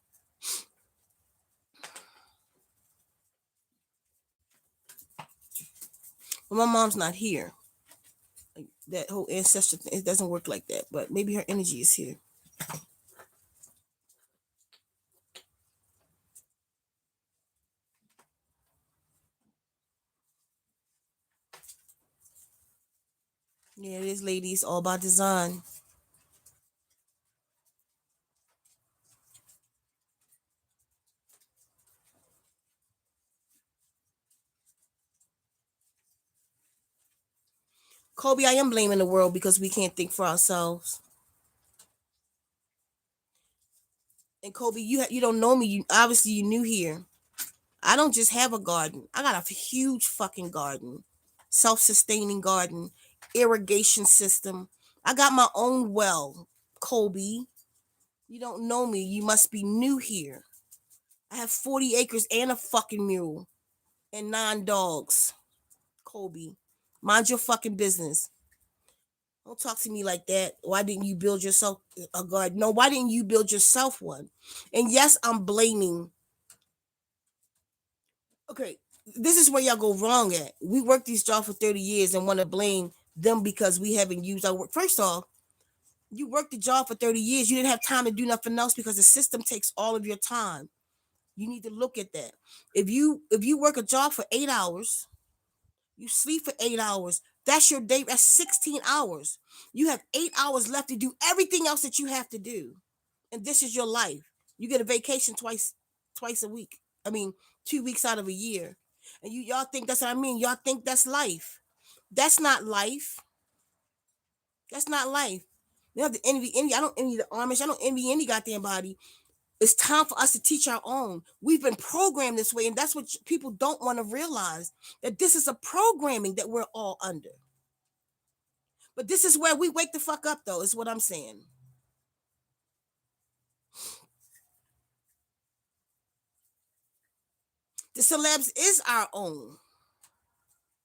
But my mom's not here. Like, that whole ancestor thing, it doesn't work like that. But maybe her energy is here. Yeah, it is, ladies. All by design. Kobe, I am blaming the world because we can't think for ourselves. And Kobe, you don't know me. You obviously you new here. I don't just have a garden. I got a huge fucking garden, self-sustaining garden, irrigation system. I got my own well, Kobe. You don't know me. You must be new here. I have 40 acres and a fucking mule and 9 dogs, Kobe. Mind your fucking business. Don't talk to me like that. Why didn't you build yourself a garden? No, why didn't you build yourself one? And yes, I'm blaming. Okay, this is where y'all go wrong at. We worked these jobs for 30 years and want to blame them because we haven't used our work. First off, you worked the job for 30 years. You didn't have time to do nothing else because the system takes all of your time. You need to look at that. If you work a job for 8 hours, you sleep for 8 hours. That's your day. That's 16 hours. You have 8 hours left to do everything else that you have to do. And this is your life. You get a vacation twice a week. I mean, 2 weeks out of a year. And y'all think that's what I mean. Y'all think that's life. That's not life. That's not life. You have to envy any. I don't envy the Amish. I don't envy any goddamn body. It's time for us to teach our own. We've been programmed this way, and that's what people don't want to realize, that this is a programming that we're all under. But this is where we wake the fuck up, though, is what I'm saying. The celebs is our own.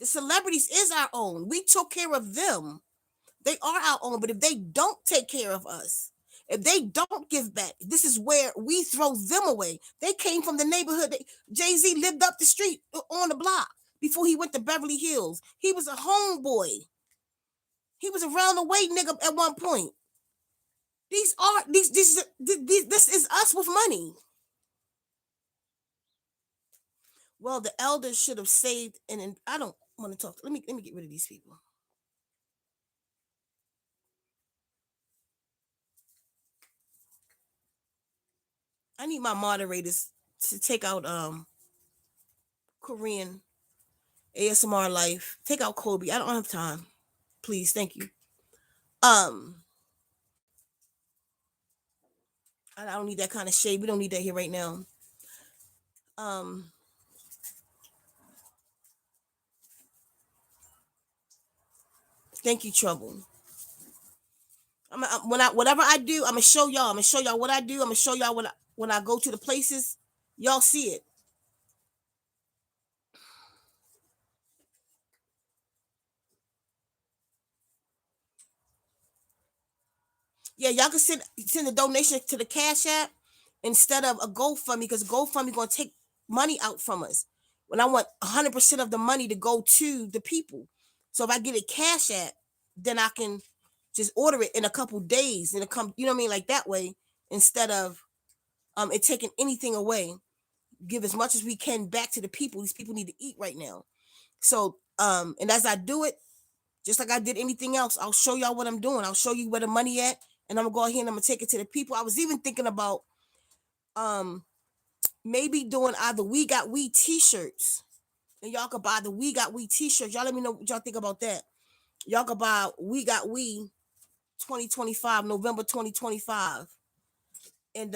The celebrities is our own. We took care of them. They are our own. But if they don't take care of us, if they don't give back, this is where we throw them away. They came from the neighborhood. Jay-Z lived up the street on the block before he went to Beverly Hills. He was a homeboy. He was around the way nigga at one point. This is us with money. Well, the elders should have saved, and I don't want to talk. Let me get rid of these people. I need my moderators to take out Korean ASMR life. Take out Kobe. I don't have time. Please, thank you. Um, I don't need that kind of shade. We don't need that here right now. Um, thank you, Trouble. Whatever I do, I'm gonna show y'all. I'm gonna show y'all what I do. I'm gonna show y'all when I go to the places, y'all see it. Yeah, y'all can send a donation to the Cash App instead of a GoFundMe, because GoFundMe gonna take money out from us. When I want 100% of the money to go to the people. So if I get a Cash App, then I can just order it in a couple days and it come. You know what I mean, like that way, instead of it taking anything away. Give as much as we can back to the people. These people need to eat right now. So and as I do it, just like I did anything else, I'll show y'all what I'm doing. I'll show you where the money at, and I'm gonna go ahead and I'm gonna take it to the people. I was even thinking about um maybe doing either We Got We t-shirts, and y'all could buy the We Got We t-shirts. Y'all let me know what y'all think about that. Y'all could buy We Got We 2025, November 2025, and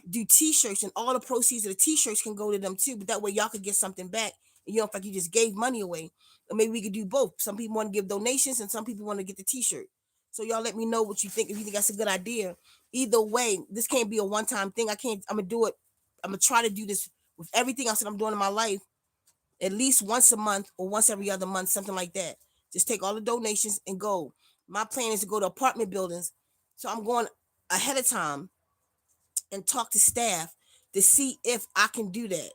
do t-shirts, and all the proceeds of the t-shirts can go to them too. But that way y'all could get something back, and you don't feel like you just gave money away. Or maybe we could do both. Some people want to give donations and some people want to get the t-shirt. So y'all let me know what you think, if you think that's a good idea. Either way, this can't be a one-time thing. I'm gonna do it. I'm gonna try to do this with everything else that I'm doing in my life, at least once a month or once every other month, something like that. Just take all the donations and go. My plan is to go to apartment buildings, so I'm going ahead of time and talk to staff to see if I can do that.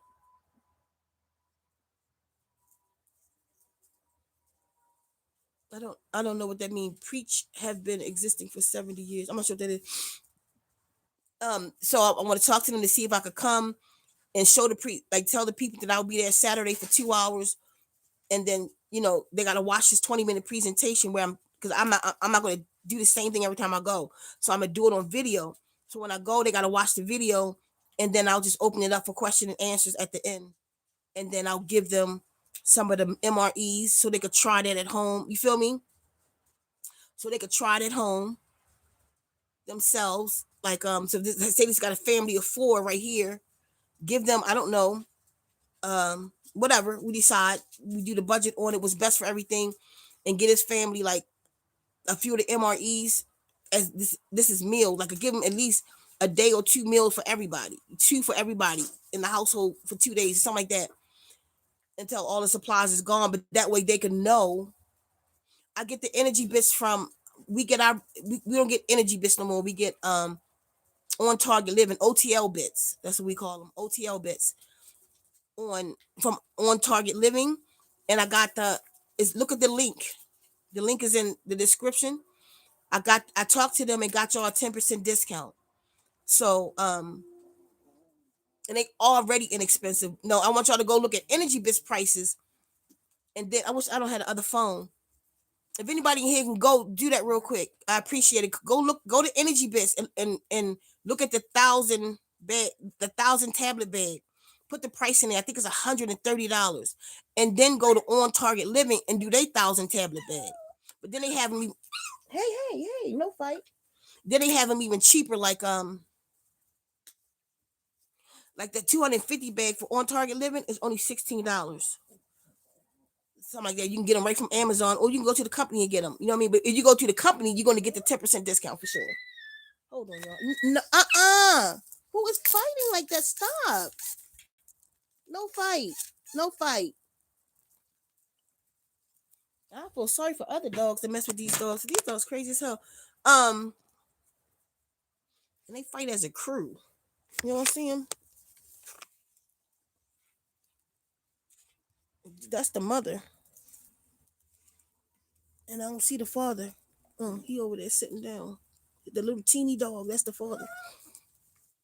I don't know what that means. Preach have been existing for 70 years. I'm not sure what that is. So I want to talk to them to see if I could come and show tell the people that I'll be there Saturday for 2 hours, and then they gotta watch this 20-minute presentation where because I'm not gonna do the same thing every time I go. So I'm gonna do it on video. So when I go, they gotta watch the video, and then I'll just open it up for question and answers at the end. And then I'll give them some of the MREs so they could try that at home. You feel me? So they could try it at home themselves. Like so say this got a family of 4 right here. Give them, I don't know, whatever we decide. We do the budget on it, what's best for everything, and get his family like a few of the MREs as this is meal. Like give them at least a day or 2 meals for everybody, 2 for everybody in the household for 2 days, something like that, until all the supplies is gone. But that way they can know. I get the energy bits from we don't get energy bits no more. We get on target living OTL bits. That's what we call them. OTL bits from on target living. And I got look at the link. The link is in the description. I talked to them and got y'all a 10% discount. So and they already inexpensive. No, I want y'all to go look at energy bits prices. And then I wish I don't have the other phone. If anybody in here can go do that real quick, I appreciate it. Go to Energy Bits and look at the 1,000 tablet bag. Put the price in there. I think it's $130, and then go to On Target Living and do their 1,000 tablet bag. But then they have them. Hey, no fight. Then they have them even cheaper, like the 250 bag for On Target Living is only $16. Something like that. You can get them right from Amazon, or you can go to the company and get them. You know what I mean? But if you go to the company, you're going to get the 10% discount for sure. Hold on, y'all. No, who is fighting like that? Stop. No fight. No fight. I feel sorry for other dogs that mess with these dogs. These dogs crazy as hell. And they fight as a crew. You know what I'm saying? That's the mother. And I don't see the father. He over there sitting down. The little teeny dog, that's the father.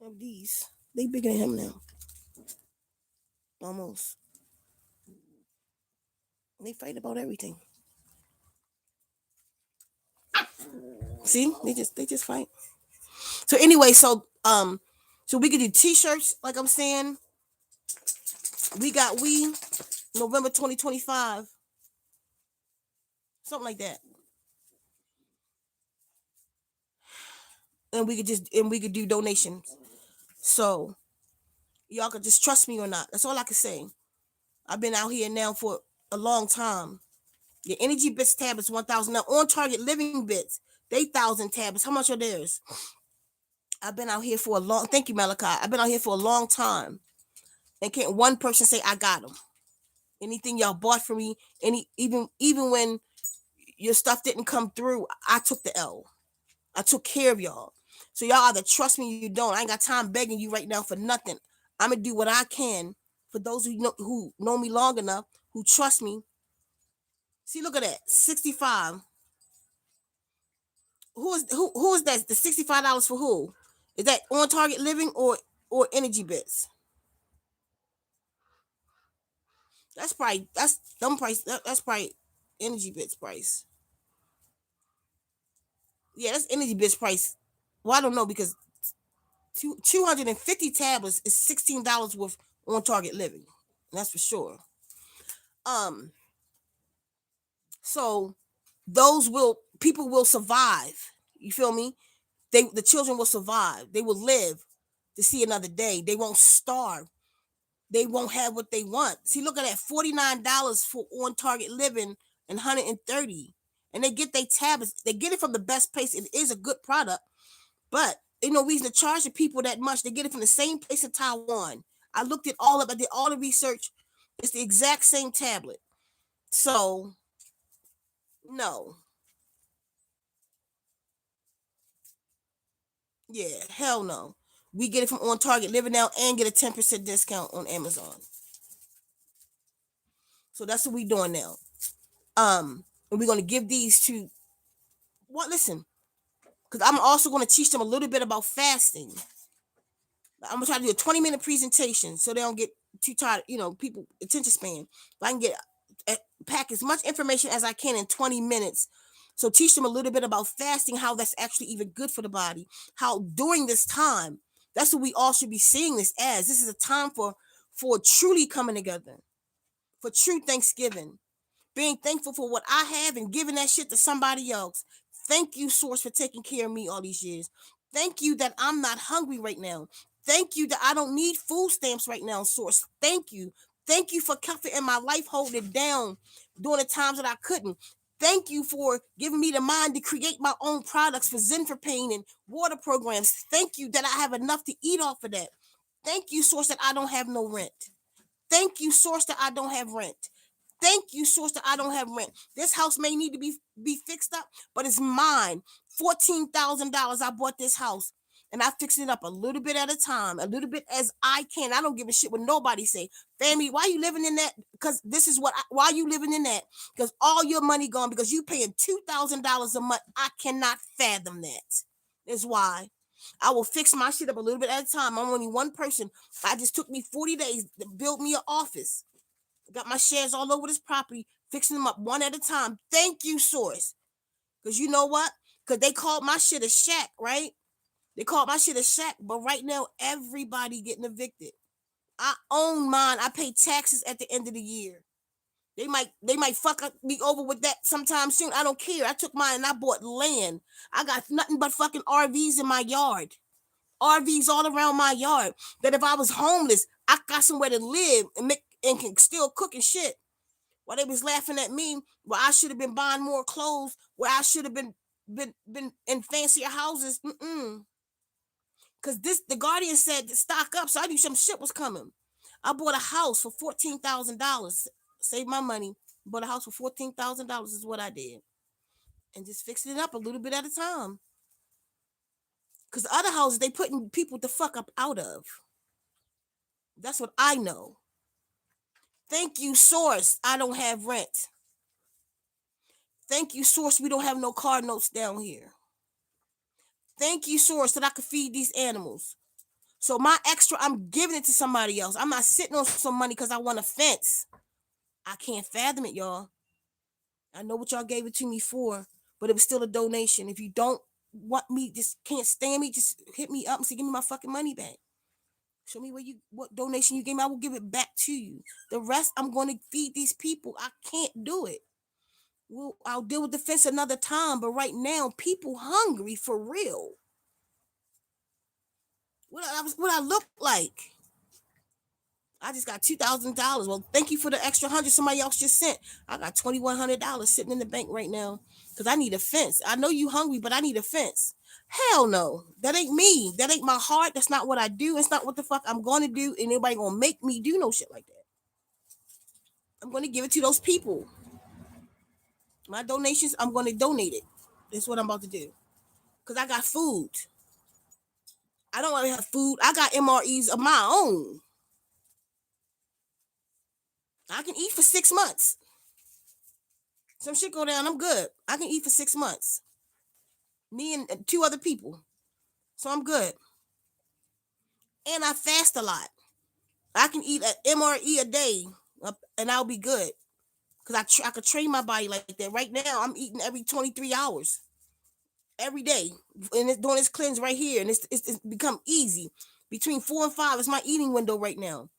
Of these. They bigger than him now. Almost. They fight about everything. See? They just fight. So anyway, so we could do t-shirts, like I'm saying. We got November 2025. Something like that. and we could do donations. So y'all could just trust me or not. That's all I can say. I've been out here now for a long time. Your Energy Bits tablets 1,000. Now On Target Living Bits, they 1,000 tablets. How much are theirs? I've been out here for a long. Thank you, Malachi. I've been out here for a long time, and can't one person say I got them. Anything y'all bought for me, even when your stuff didn't come through, I took the L. I took care of y'all. So y'all either trust me or you don't. I ain't got time begging you right now for nothing. I'm gonna do what I can for those who know me long enough, who trust me. See, look at that, 65. Who is that? The $65 for who? Is that On Target Living or Energy Bits? That's dumb price. That's probably Energy Bits price. Yeah, that's Energy Bits price. Well, I don't know because 250 tablets is $16 worth On Target Living. That's for sure. Um, so those will people will survive. You feel me? The children will survive. They will live to see another day. They won't starve. They won't have what they want. See, look at that, $49 for On Target Living and 130. And they get their tablets. They get it from the best place. It is a good product, but ain't no reason to charge the people that much. They get it from the same place in Taiwan. I looked it all up. I did all the research. It's the exact same tablet. So no. Yeah, hell no. We get it from On Target Living now and get a 10% discount on Amazon. So that's what we doing now. And we're gonna give these to what? Listen, because I'm also gonna teach them a little bit about fasting. I'm gonna try to do a 20-minute presentation so they don't get too tired. People attention span. If I can pack as much information as I can in 20 minutes. So teach them a little bit about fasting, how that's actually even good for the body. How during this time, that's what we all should be seeing this as. This is a time for truly coming together, for true Thanksgiving, being thankful for what I have and giving that shit to somebody else. Thank you, Source, for taking care of me all these years. Thank you that I'm not hungry right now. Thank you that I don't need food stamps right now, Source. Thank you. Thank you for comforting my life, holding it down during the times that I couldn't. Thank you for giving me the mind to create my own products for Zen for Pain and water programs. Thank you that I have enough to eat off of that. Thank you, Source, that I don't have no rent. Thank you, Source, that I don't have rent. Thank you, Source, that I don't have rent. This house may need to be fixed up, but it's mine. $14,000. I bought this house, and I fix it up a little bit at a time, a little bit as I can. I don't give a shit what nobody say. Family, why you living in that? Because this is why you living in that? Because all your money gone because you paying $2,000 a month. I cannot fathom that. That's why. I will fix my shit up a little bit at a time. I'm only one person. I just took me 40 days to build me an office. Got my shares all over this property, fixing them up one at a time. Thank you, Source. Because you know what? Because they called my shit a shack, right? They called my shit a shack, but right now, everybody getting evicted. I own mine. I pay taxes at the end of the year. They might fuck me over with that sometime soon. I don't care. I took mine and I bought land. I got nothing but fucking RVs in my yard. RVs all around my yard. That if I was homeless, I got somewhere to live and can still cook and shit. While they was laughing at me, where I should have been buying more clothes, where I should have been in fancier houses. Cause the Guardian said to stock up, so I knew some shit was coming. I bought a house for $14,000. Saved my money. Bought a house for $14,000 is what I did, and just fixed it up a little bit at a time. Cause the other houses they putting people the fuck up out of. That's what I know. Thank you, Source. I don't have rent. Thank you, Source. We don't have no car notes down here. Thank you, Source, that I could feed these animals. So my extra, I'm giving it to somebody else. I'm not sitting on some money because I want a fence. I can't fathom it, y'all. I know what y'all gave it to me for, but it was still a donation. If you don't want me, just can't stand me, just hit me up and say, give me my fucking money back. Show me what donation you gave me. I will give it back to you. The rest, I'm going to feed these people. I can't do it. Well, I'll deal with the fence another time. But right now, people hungry for real. what I look like. I just got $2,000. Well, thank you for the extra 100 somebody else just sent. I got $2,100 sitting in the bank right now because I need a fence. I know you hungry, but I need a fence. Hell no, that ain't me. That ain't my heart. That's not what I do. It's not what the fuck I'm going to do, and anybody gonna make me do no shit like that. I'm gonna give it to those people. My donations, I'm gonna donate it. That's what I'm about to do. Cause I got food. I don't want to have food. I got MREs of my own. I can eat for 6 months. Some shit go down, I'm good. I can eat for 6 months. Me and two other people. So I'm good. And I fast a lot. I can eat an MRE a day and I'll be good. Because I could train my body like that. Right now, I'm eating every 23 hours. Every day. And it's doing this cleanse right here. And it's become easy. Between 4 and 5 is my eating window right now.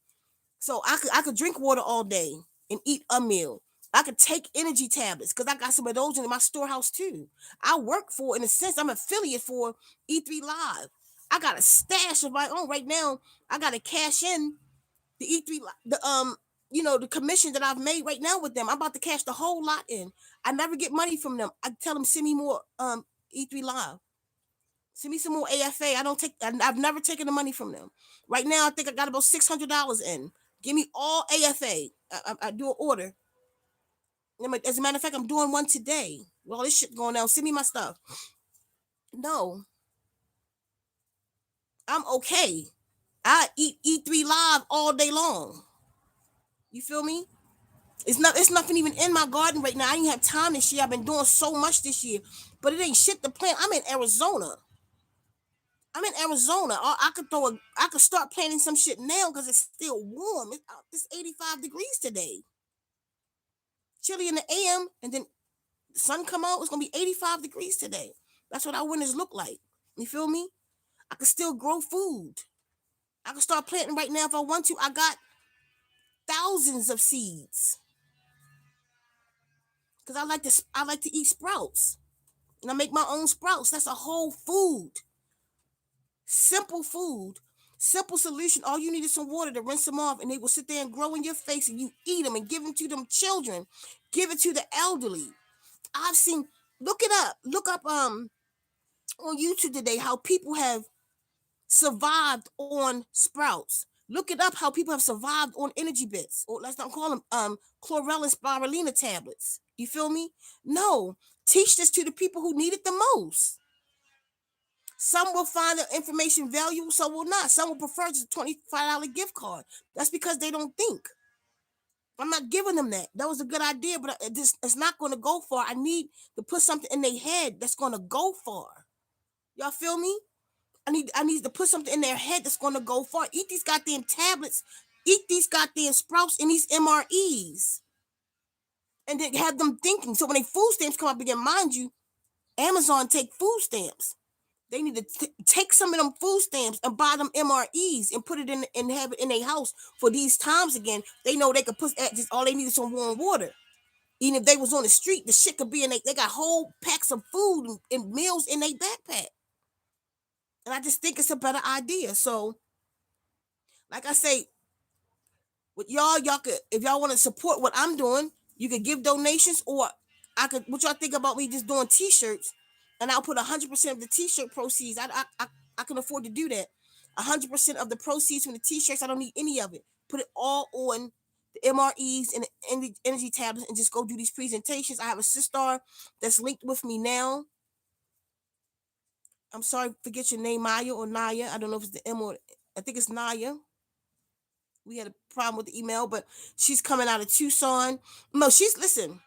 So I could drink water all day and eat a meal. I could take energy tablets because I got some of those in my storehouse too. I work for, in a sense, I'm affiliate for E3 Live. I got a stash of my own right now. I got to cash in the E3, the commission that I've made right now with them. I'm about to cash the whole lot in. I never get money from them. I tell them send me more E3 Live. Send me some more AFA. I've never taken the money from them. Right now, I think I got about $600 in. Give me all AFA. I do an order. As a matter of fact, I'm doing one today. Well, this shit going down. Send me my stuff. No, I'm okay. I eat E3 Live all day long. You feel me? It's nothing even in my garden right now. I didn't have time this year. I've been doing so much this year, but it ain't shit to plant. I'm in Arizona. I could start planting some shit now because it's still warm. It's 85 degrees today. Chilly in the AM, and then the sun come out. It's gonna be 85 degrees today. That's what our winters look like. You feel me? I can still grow food. I can start planting right now if I want to. I got thousands of seeds because I like to eat sprouts, and I make my own sprouts. That's a whole food. Simple food, simple solution. All you need is some water to rinse them off, and they will sit there and grow in your face, and you eat them and give them to them children, give it to the elderly. I've seen. Look it up. Look up on YouTube today how people have survived on sprouts. Look it up how people have survived on energy bits, or let's not call them chlorella spirulina tablets. You feel me? No, teach this to the people who need it the most. Some will find the information valuable, some will not. Some will prefer just a $25 gift card. That's because they don't think. I'm not giving them that. That was a good idea, but it's not going to go far. I need to put something in their head that's going to go far. Y'all feel me? I need to put something in their head that's going to go far. Eat these goddamn tablets. Eat these goddamn sprouts and these MREs. And then have them thinking. So when they food stamps come up again, mind you, Amazon take food stamps. They need to take some of them food stamps and buy them MREs and put it in and have it in their house for these times again. They know they could put just all they need is some warm water. Even if they was on the street, the shit could be in they got whole packs of food and meals in their backpack. And I just think it's a better idea. So, like I say, with y'all could, if y'all want to support what I'm doing, you could give donations, or what y'all think about me just doing t-shirts, and I'll put 100% of the t-shirt proceeds. I can afford to do that. 100% of the proceeds from the t-shirts, I don't need any of it. Put it all on the MREs and the energy tablets and just go do these presentations. I have a SisStar that's linked with me now. I'm sorry, forget your name, Maya or Naya. I don't know if it's the M or I think it's Naya. We had a problem with the email, but she's coming out of Tucson. No, listen.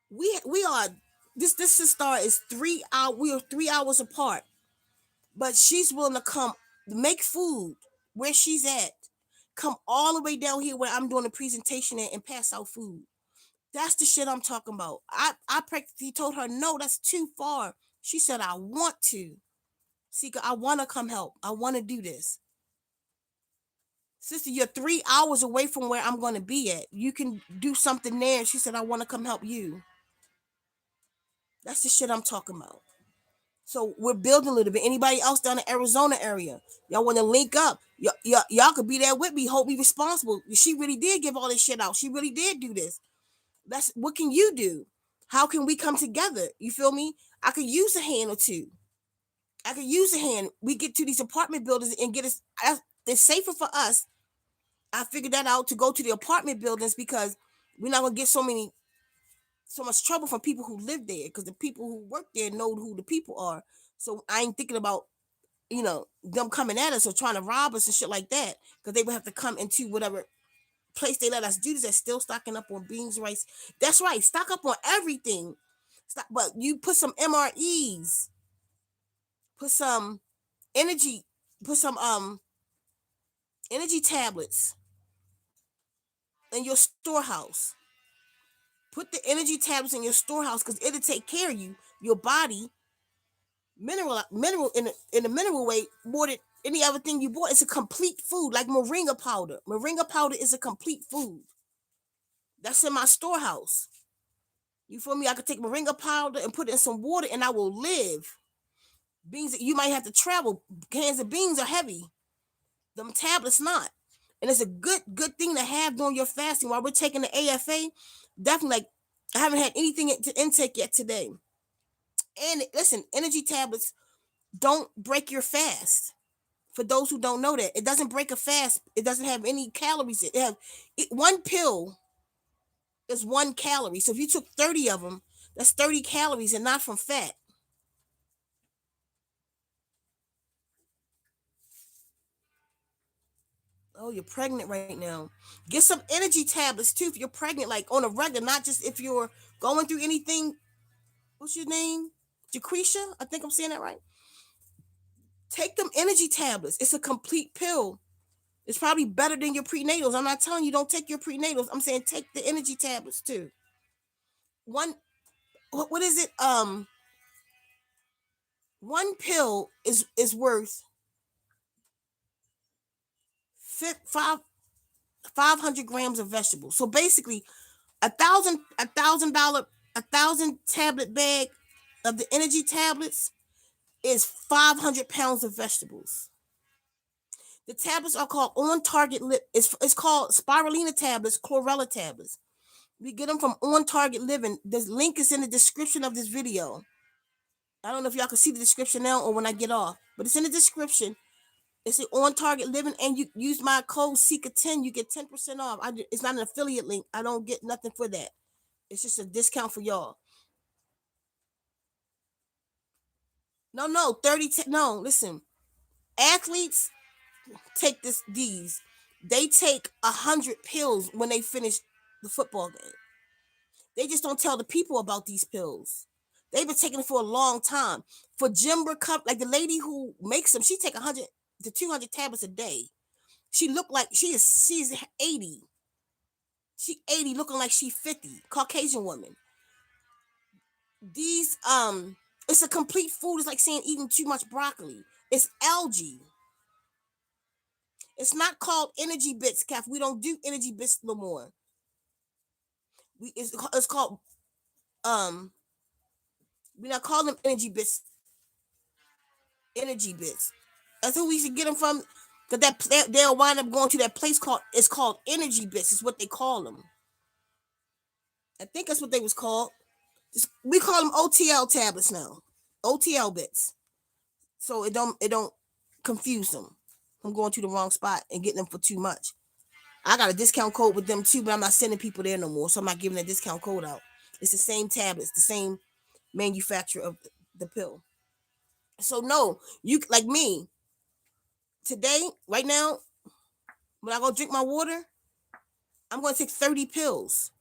We are this SisStar is 3 hours. We are 3 hours apart, but she's willing to come make food where she's at. Come all the way down here where I'm doing a presentation at and pass out food. That's the shit I'm talking about. I practically told her no, that's too far. She said I want to. Ceka, I want to come help. I want to do this. Sister, you're 3 hours away from where I'm going to be at. You can do something there. She said, I want to come help you. That's the shit I'm talking about. So we're building a little bit. Anybody else down in Arizona area? Y'all want to link up? Y'all could be there with me. Hold me responsible. She really did give all this shit out. She really did do this. That's what can you do? How can we come together? You feel me? I could use a hand or two. I could use a hand. We get to these apartment buildings and get us. It's safer for us. I figured that out to go to the apartment buildings because we're not gonna get so much trouble from people who live there because the people who work there know who the people are. So I ain't thinking about them coming at us or trying to rob us and shit like that because they would have to come into whatever place they let us do this. That's still stocking up on beans, rice. That's right, stock up on everything. But you put some MREs, put some energy, put some energy tablets in your storehouse. Put the energy tablets in your storehouse because it'll take care of you, your body, mineral in the mineral way more than any other thing you bought. It's a complete food, like moringa powder. Moringa powder is a complete food. That's in my storehouse. You feel me? I could take moringa powder and put it in some water, and I will live. Beans, you might have to travel. Cans of beans are heavy. Them tablets not. And it's a good thing to have during your fasting while we're taking the AFA. Definitely, like I haven't had anything to intake yet today. And listen, energy tablets don't break your fast. For those who don't know that, it doesn't break a fast. It doesn't have any calories. One pill is 1 calorie. So if you took 30 of them, that's 30 calories and not from fat. Oh, you're pregnant right now. Get some energy tablets too if you're pregnant, like on a regular, not just if you're going through anything. What's your name? Jacretia? I think I'm saying that right. Take them energy tablets. It's a complete pill. It's probably better than your prenatals. I'm not telling you don't take your prenatals. I'm saying take the energy tablets too. One, what is it? One pill is worth five 500 grams of vegetables. So basically, a thousand tablet bag of the energy tablets is 500 pounds of vegetables. The tablets are called on target lip. It's called spirulina tablets, chlorella tablets. We get them from On Target Living. This link is in the description of this video. I don't know if y'all can see the description now or when I get off, but it's in the description. It's On Target Living, and you use my code Ceka10, you get 10% off. It's not an affiliate link. I don't get nothing for that. It's just a discount for y'all. No, 30. No, listen. Athletes take these. They take 100 pills when they finish the football game. They just don't tell the people about these pills. They've been taking it for a long time. For gym recovery, like the lady who makes them, she take 100 to 200 tablets a day. She look like she's 80. She 80 looking like she 50. Caucasian woman. These it's a complete food. It's like saying eating too much broccoli. It's algae. It's not called energy bits, Kath. We don't do energy bits no more. It's called um we not call them energy bits. Energy bits. That's who we should get them from. Cause they'll wind up going to that place called energy bits. Is what they call them. I think that's what they was called. We call them OTL tablets now. OTL bits. So it don't confuse them. I'm going to the wrong spot and getting them for too much. I got a discount code with them too, but I'm not sending people there no more. So I'm not giving a discount code out. It's the same tablets, the same manufacturer of the pill. So no, you like me today, right now, when I go drink my water, I'm going to take 30 pills.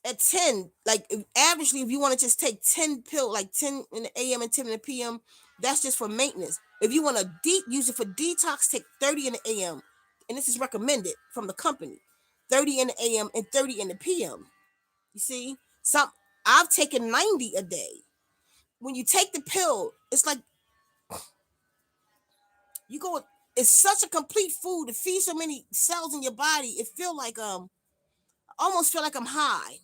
At 10, like averagely, if you want to just take 10 pill, like 10 in the AM and 10 in the PM, that's just for maintenance. If you want to use it for detox, take 30 in the AM. And this is recommended from the company. 30 in the AM and 30 in the PM. You see? I've taken 90 a day. When you take the pill, it's like you go, it's such a complete food. It feeds so many cells in your body. It feel like almost feel like I'm high.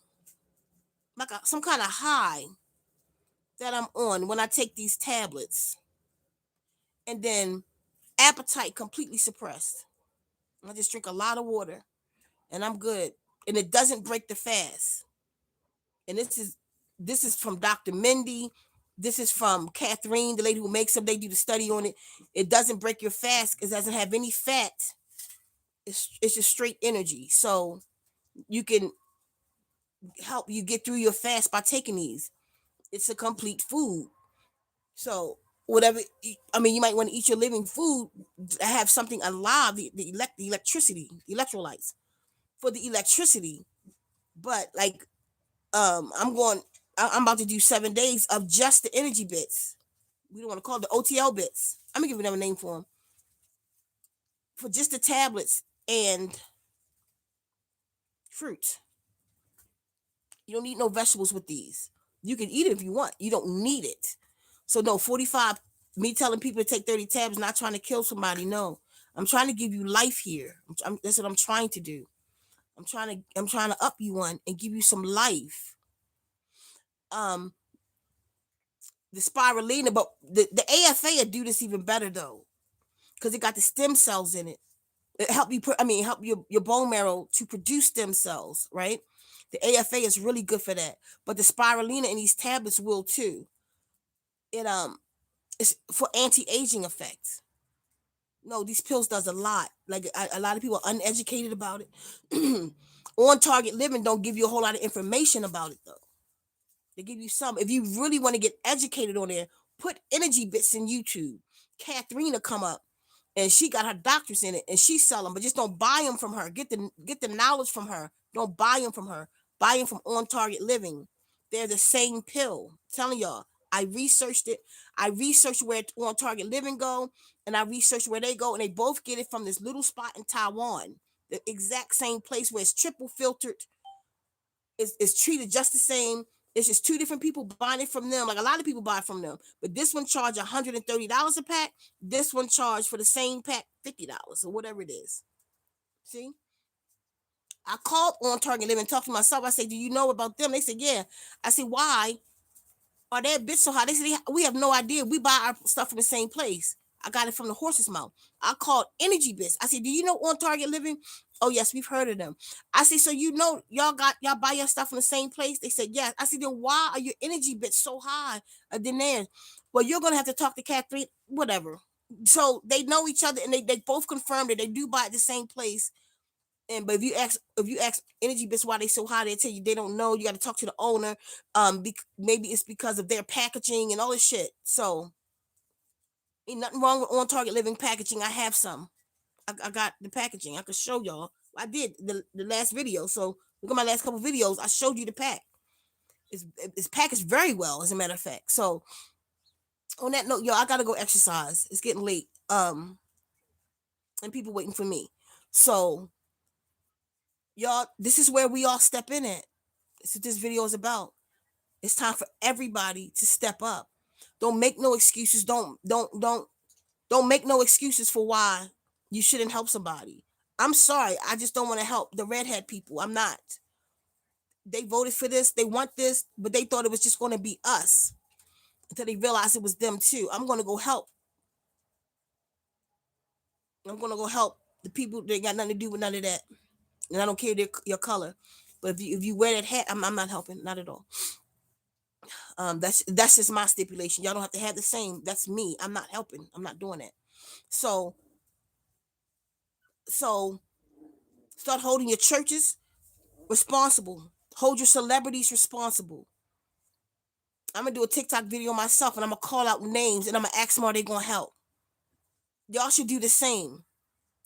Like some kind of high. that I'm on when I take these tablets, and then appetite completely suppressed. I just drink a lot of water and I'm good. And it doesn't break the fast. And this is from Dr. Mindy. This is from Catherine, the lady who makes them. They do the study on it. It doesn't break your fast because it doesn't have any fat. It's just straight energy. So you can help you get through your fast by taking these. It's a complete food. So whatever, I mean, you might want to eat your living food, have something alive, the electricity, the electrolytes for the electricity. But like, I'm about to do 7 days of just the energy bits. We don't want to call it the OTL bits. I'm gonna give them a name for them, for just the tablets and fruit. You don't need no vegetables with these. You can eat it if you want. You don't need it. So no, 45. Me telling people to take 30 tabs, not trying to kill somebody. No, I'm trying to give you life here. That's what I'm trying to do. I'm trying to up you one and give you some life. Um, the spirulina, but the AFA will do this even better though, because it got the stem cells in it. It help you help your bone marrow to produce stem cells, right? The AFA is really good for that. But the spirulina in these tablets will too. It it's for anti-aging effects. No, these pills does a lot. Like a lot of people are uneducated about it. On Target Living don't give you a whole lot of information about it though. They give you some. If you really want to get educated on there, put energy bits in YouTube. Catherine will come up, and she got her doctors in it, and she sell them. But just don't buy them from her. Get the knowledge from her. Don't buy them from her. Buy them from On Target Living. They're the same pill. I'm telling y'all, I researched it. I researched where On Target Living go, and I researched where they go, and they both get it from this little spot in Taiwan. The exact same place where it's triple filtered. It's treated just the same. It's just two different people buying it from them. Like a lot of people buy from them, but this one charge $130 a pack. This one charge for the same pack $50 or whatever it is. See, I called On Target Living, talked to myself. I said, "Do you know about them?" They said, "Yeah." I said, "Why are they a bit so high?" They said, "We have no idea. We buy our stuff from the same place." I got it from the horse's mouth. I called Energy Biz. I said, "Do you know On Target Living?" "Oh yes, we've heard of them." I said, "So you know y'all buy your stuff from the same place?" They said, "Yes." I said, "Then why are your energy bits so high than theirs?" "Well, you're gonna have to talk to Catherine, whatever." So they know each other, and they both confirmed that they do buy at the same place. And but if you ask Energy Bits why they so high, they tell you they don't know. You got to talk to the owner. Maybe it's because of their packaging and all this shit. So ain't nothing wrong with On Target Living packaging. I have some. I got the packaging. I could show y'all. I did the last video. So look at my last couple videos. I showed you the pack. It's packaged very well, as a matter of fact. So on that note, y'all, I gotta go exercise. It's getting late. And people waiting for me. So y'all, this is where we all step in at. This is what this video is about. It's time for everybody to step up. Don't make no excuses. Don't make no excuses for why you shouldn't help somebody. I'm sorry. I just don't want to help the redhead people. I'm not. They voted for this. They want this, but they thought it was just going to be us until they realized it was them too. I'm going to go help. I'm going to go help the people that got nothing to do with none of that. And I don't care your color. But if you wear that hat, I'm not helping. Not at all. That's just my stipulation. Y'all don't have to have the same. That's me. I'm not helping. I'm not doing that. So start holding your churches responsible. Hold your celebrities responsible. I'm gonna do a TikTok video myself, and I'm gonna call out names, and I'm gonna ask them, are they gonna help? Y'all should do the same.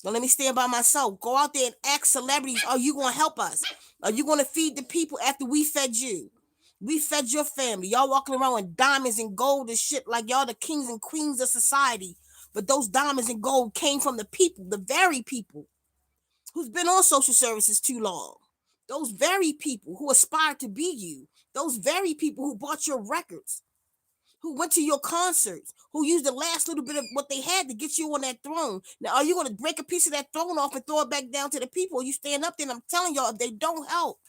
Don't let me stand by myself. Go out there and ask celebrities, are you gonna help us? Are you gonna feed the people after we fed you? We fed your family. Y'all walking around with diamonds and gold and shit like y'all the kings and queens of society. But those diamonds and gold came from the people, the very people who's been on social services too long. Those very people who aspire to be you. Those very people who bought your records, who went to your concerts, who used the last little bit of what they had to get you on that throne. Now, are you going to break a piece of that throne off and throw it back down to the people? Or you stand up there, and I'm telling y'all, if they don't help,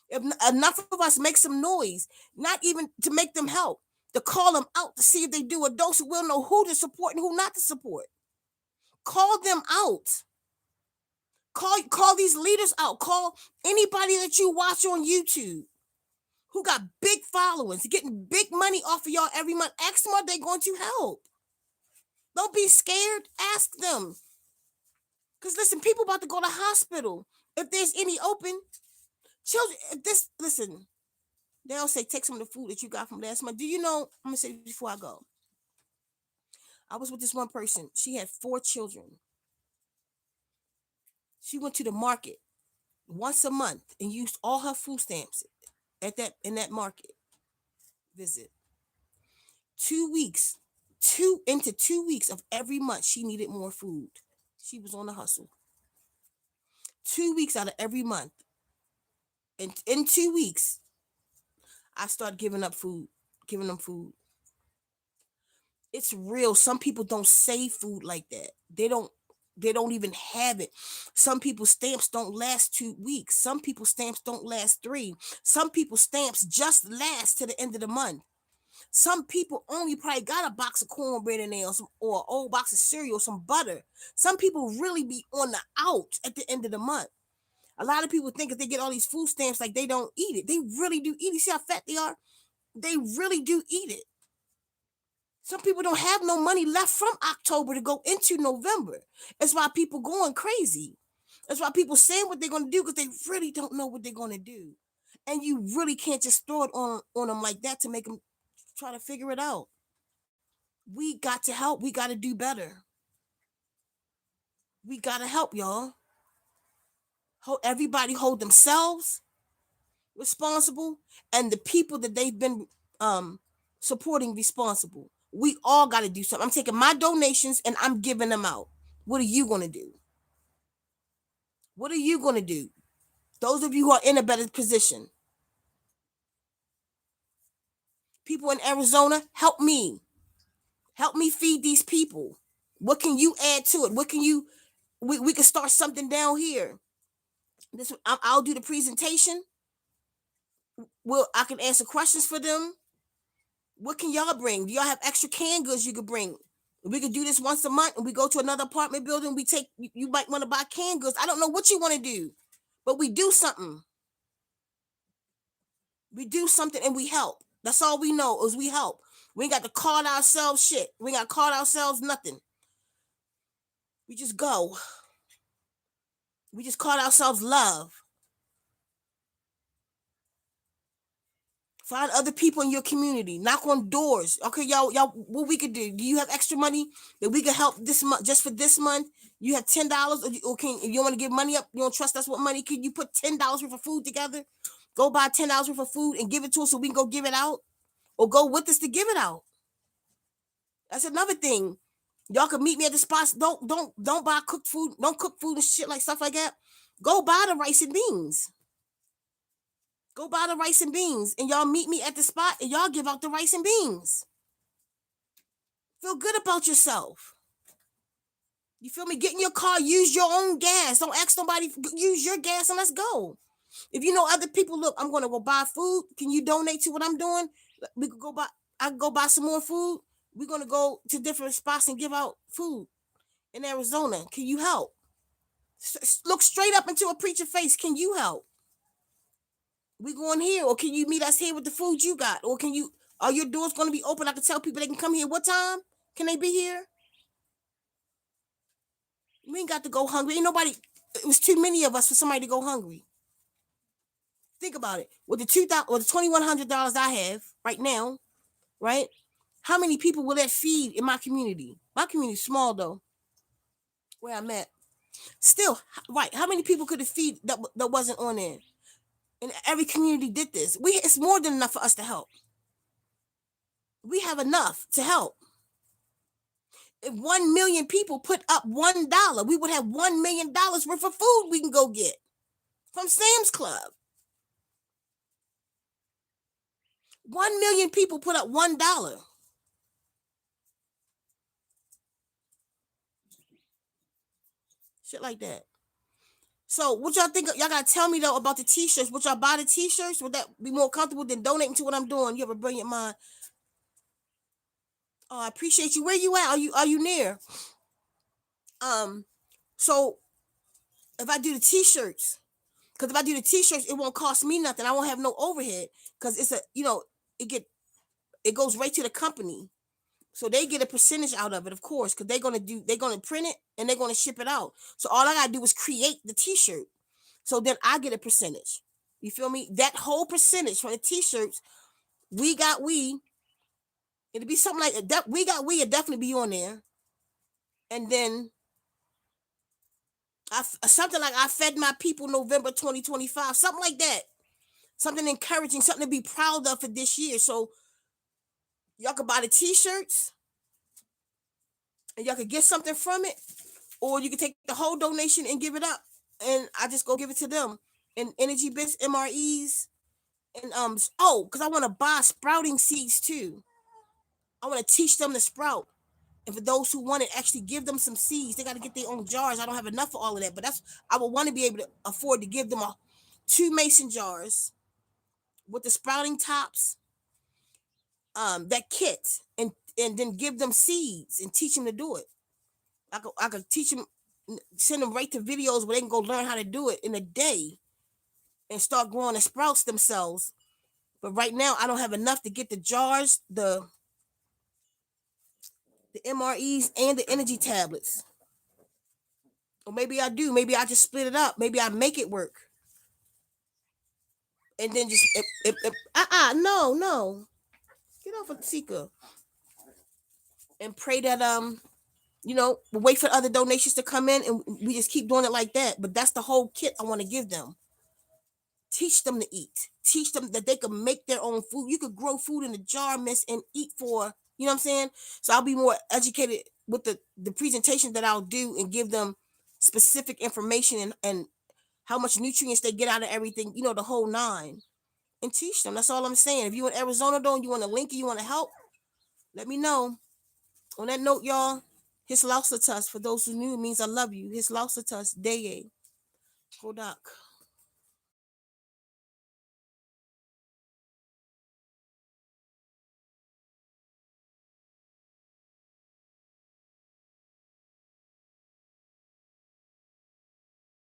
If enough of us make some noise, not even to make them help, to call them out to see if they do a dose, we'll know who to support and who not to support. Call them out. Call these leaders out. Call anybody that you watch on YouTube who got big followings, getting big money off of y'all every month. Ask them, are they going to help? Don't be scared. Ask them. Because listen, people about to go to hospital. If there's any open, children, if this, listen, they'll say, take some of the food that you got from last month. Do you know, I'm going to say this before I go. I was with this one person. She had 4 children. She went to the market once a month and used all her food stamps in that market visit. 2 weeks, 2 weeks of every month, she needed more food. She was on the hustle. 2 weeks out of every month. And in 2 weeks, I started giving them food. It's real. Some people don't save food like that. They don't even have it. Some people's stamps don't last 2 weeks. Some people's stamps don't last 3. Some people's stamps just last to the end of the month. Some people only probably got a box of cornbread in there or an old box of cereal, some butter. Some people really be on the out at the end of the month. A lot of people think if they get all these food stamps, like they don't eat it. They really do eat it. See how fat they are? They really do eat it. Some people don't have no money left from October to go into November. That's why people going crazy. That's why people saying what they're going to do because they really don't know what they're going to do. And you really can't just throw it on them like that to make them try to figure it out. We got to help. We got to do better. We got to help, y'all. Everybody hold themselves responsible and the people that they've been supporting responsible. We all got to do something. I'm taking my donations and I'm giving them out. What are you going to do? What are you going to do? Those of you who are in a better position. People in Arizona, help me. Help me feed these people. What can you add to it? What can you, we can start something down here. I'll do the presentation. I can answer questions for them. What can y'all bring? Do y'all have extra canned goods you could bring? We could do this once a month and we go to another apartment building. You might want to buy canned goods. I don't know what you want to do, but we do something. We do something and we help. That's all we know is we help. We ain't got to call ourselves shit. We ain't got to call ourselves nothing. We just go. We just call ourselves love. Find other people in your community. Knock on doors. Okay, y'all, what we could do? Do you have extra money that we could help this month? Just for this month, you have $10. Okay, if you want to give money up, you don't trust us with money. Can you put $10 worth of food together? Go buy $10 worth of food and give it to us so we can go give it out, or go with us to give it out. That's another thing. Y'all can meet me at the spots. Don't buy cooked food. Don't cook food and shit like stuff like that. Go buy the rice and beans. Go buy the rice and beans and y'all meet me at the spot and y'all give out the rice and beans. Feel good about yourself. You feel me? Get in your car, use your own gas. Don't ask nobody, use your gas and let's go. If you know other people, look, I'm going to go buy food. Can you donate to what I'm doing? We could go buy, I can go buy some more food. We're going to go to different spots and give out food in Arizona. Can you help? Look straight up into a preacher's face. Can you help? We going here, or can you meet us here with the food you got? Or are your doors going to be open? I can tell people they can come here. What time can they be here? We ain't got to go hungry. Ain't nobody, it was too many of us for somebody to go hungry. Think about it. With the $2,100 I have right now, right? How many people will that feed in my community? My community's small though, where I'm at. Still, right? How many people could it feed that wasn't on there? And every community did this. It's more than enough for us to help. We have enough to help. If 1 million people put up $1, we would have $1 million worth of food we can go get from Sam's Club. 1 million people put up $1. Shit like that. So what y'all think? Y'all gotta tell me though about the t-shirts. Would y'all buy the t-shirts? Would that be more comfortable than donating to what I'm doing? You have a brilliant mind. Oh, I appreciate you. Where you at? Are you near? Um, so if I do the t-shirts, because if I do the t-shirts, it won't cost me nothing. I won't have no overhead because it's a it get it goes right to the company. So they get a percentage out of it, of course, because they're gonna print it and they're gonna ship it out. So all I gotta do is create the t-shirt. So then I get a percentage. You feel me? That whole percentage from the t-shirts, it'll be something like that. It'll definitely be on there. And then something like I fed my people November 2025, something like that. Something encouraging, something to be proud of for this year. So y'all can buy the t-shirts and y'all can get something from it, or you can take the whole donation and give it up. And I just go give it to them. And energy bits, MREs, and because I want to buy sprouting seeds too. I want to teach them to sprout. And for those who want to actually give them some seeds, they got to get their own jars. I don't have enough for all of that, but I would want to be able to afford to give them two mason jars with the sprouting tops, that kit, and then give them seeds and teach them to do it. I could teach them, send them right to videos where they can go learn how to do it in a day and start growing the sprouts themselves. But right now, I don't have enough to get the jars, the MREs, and the energy tablets. Or maybe I do. Maybe I just split it up. Maybe I make it work. And then just no. Get off of Ceka and pray that we'll wait for other donations to come in and we just keep doing it like that. But that's the whole kit I want to give them. Teach them to eat. Teach them that they can make their own food. You could grow food in a jar, miss, and eat for, you know what I'm saying? So I'll be more educated with the presentation that I'll do and give them specific information and how much nutrients they get out of everything, the whole nine. And teach them. That's all I'm saying. If you in Arizona though and you want a link and you want to help, let me know. On that note, y'all, his lausatus, for those who knew, means I love you. His lausatus, Deye. Kodak.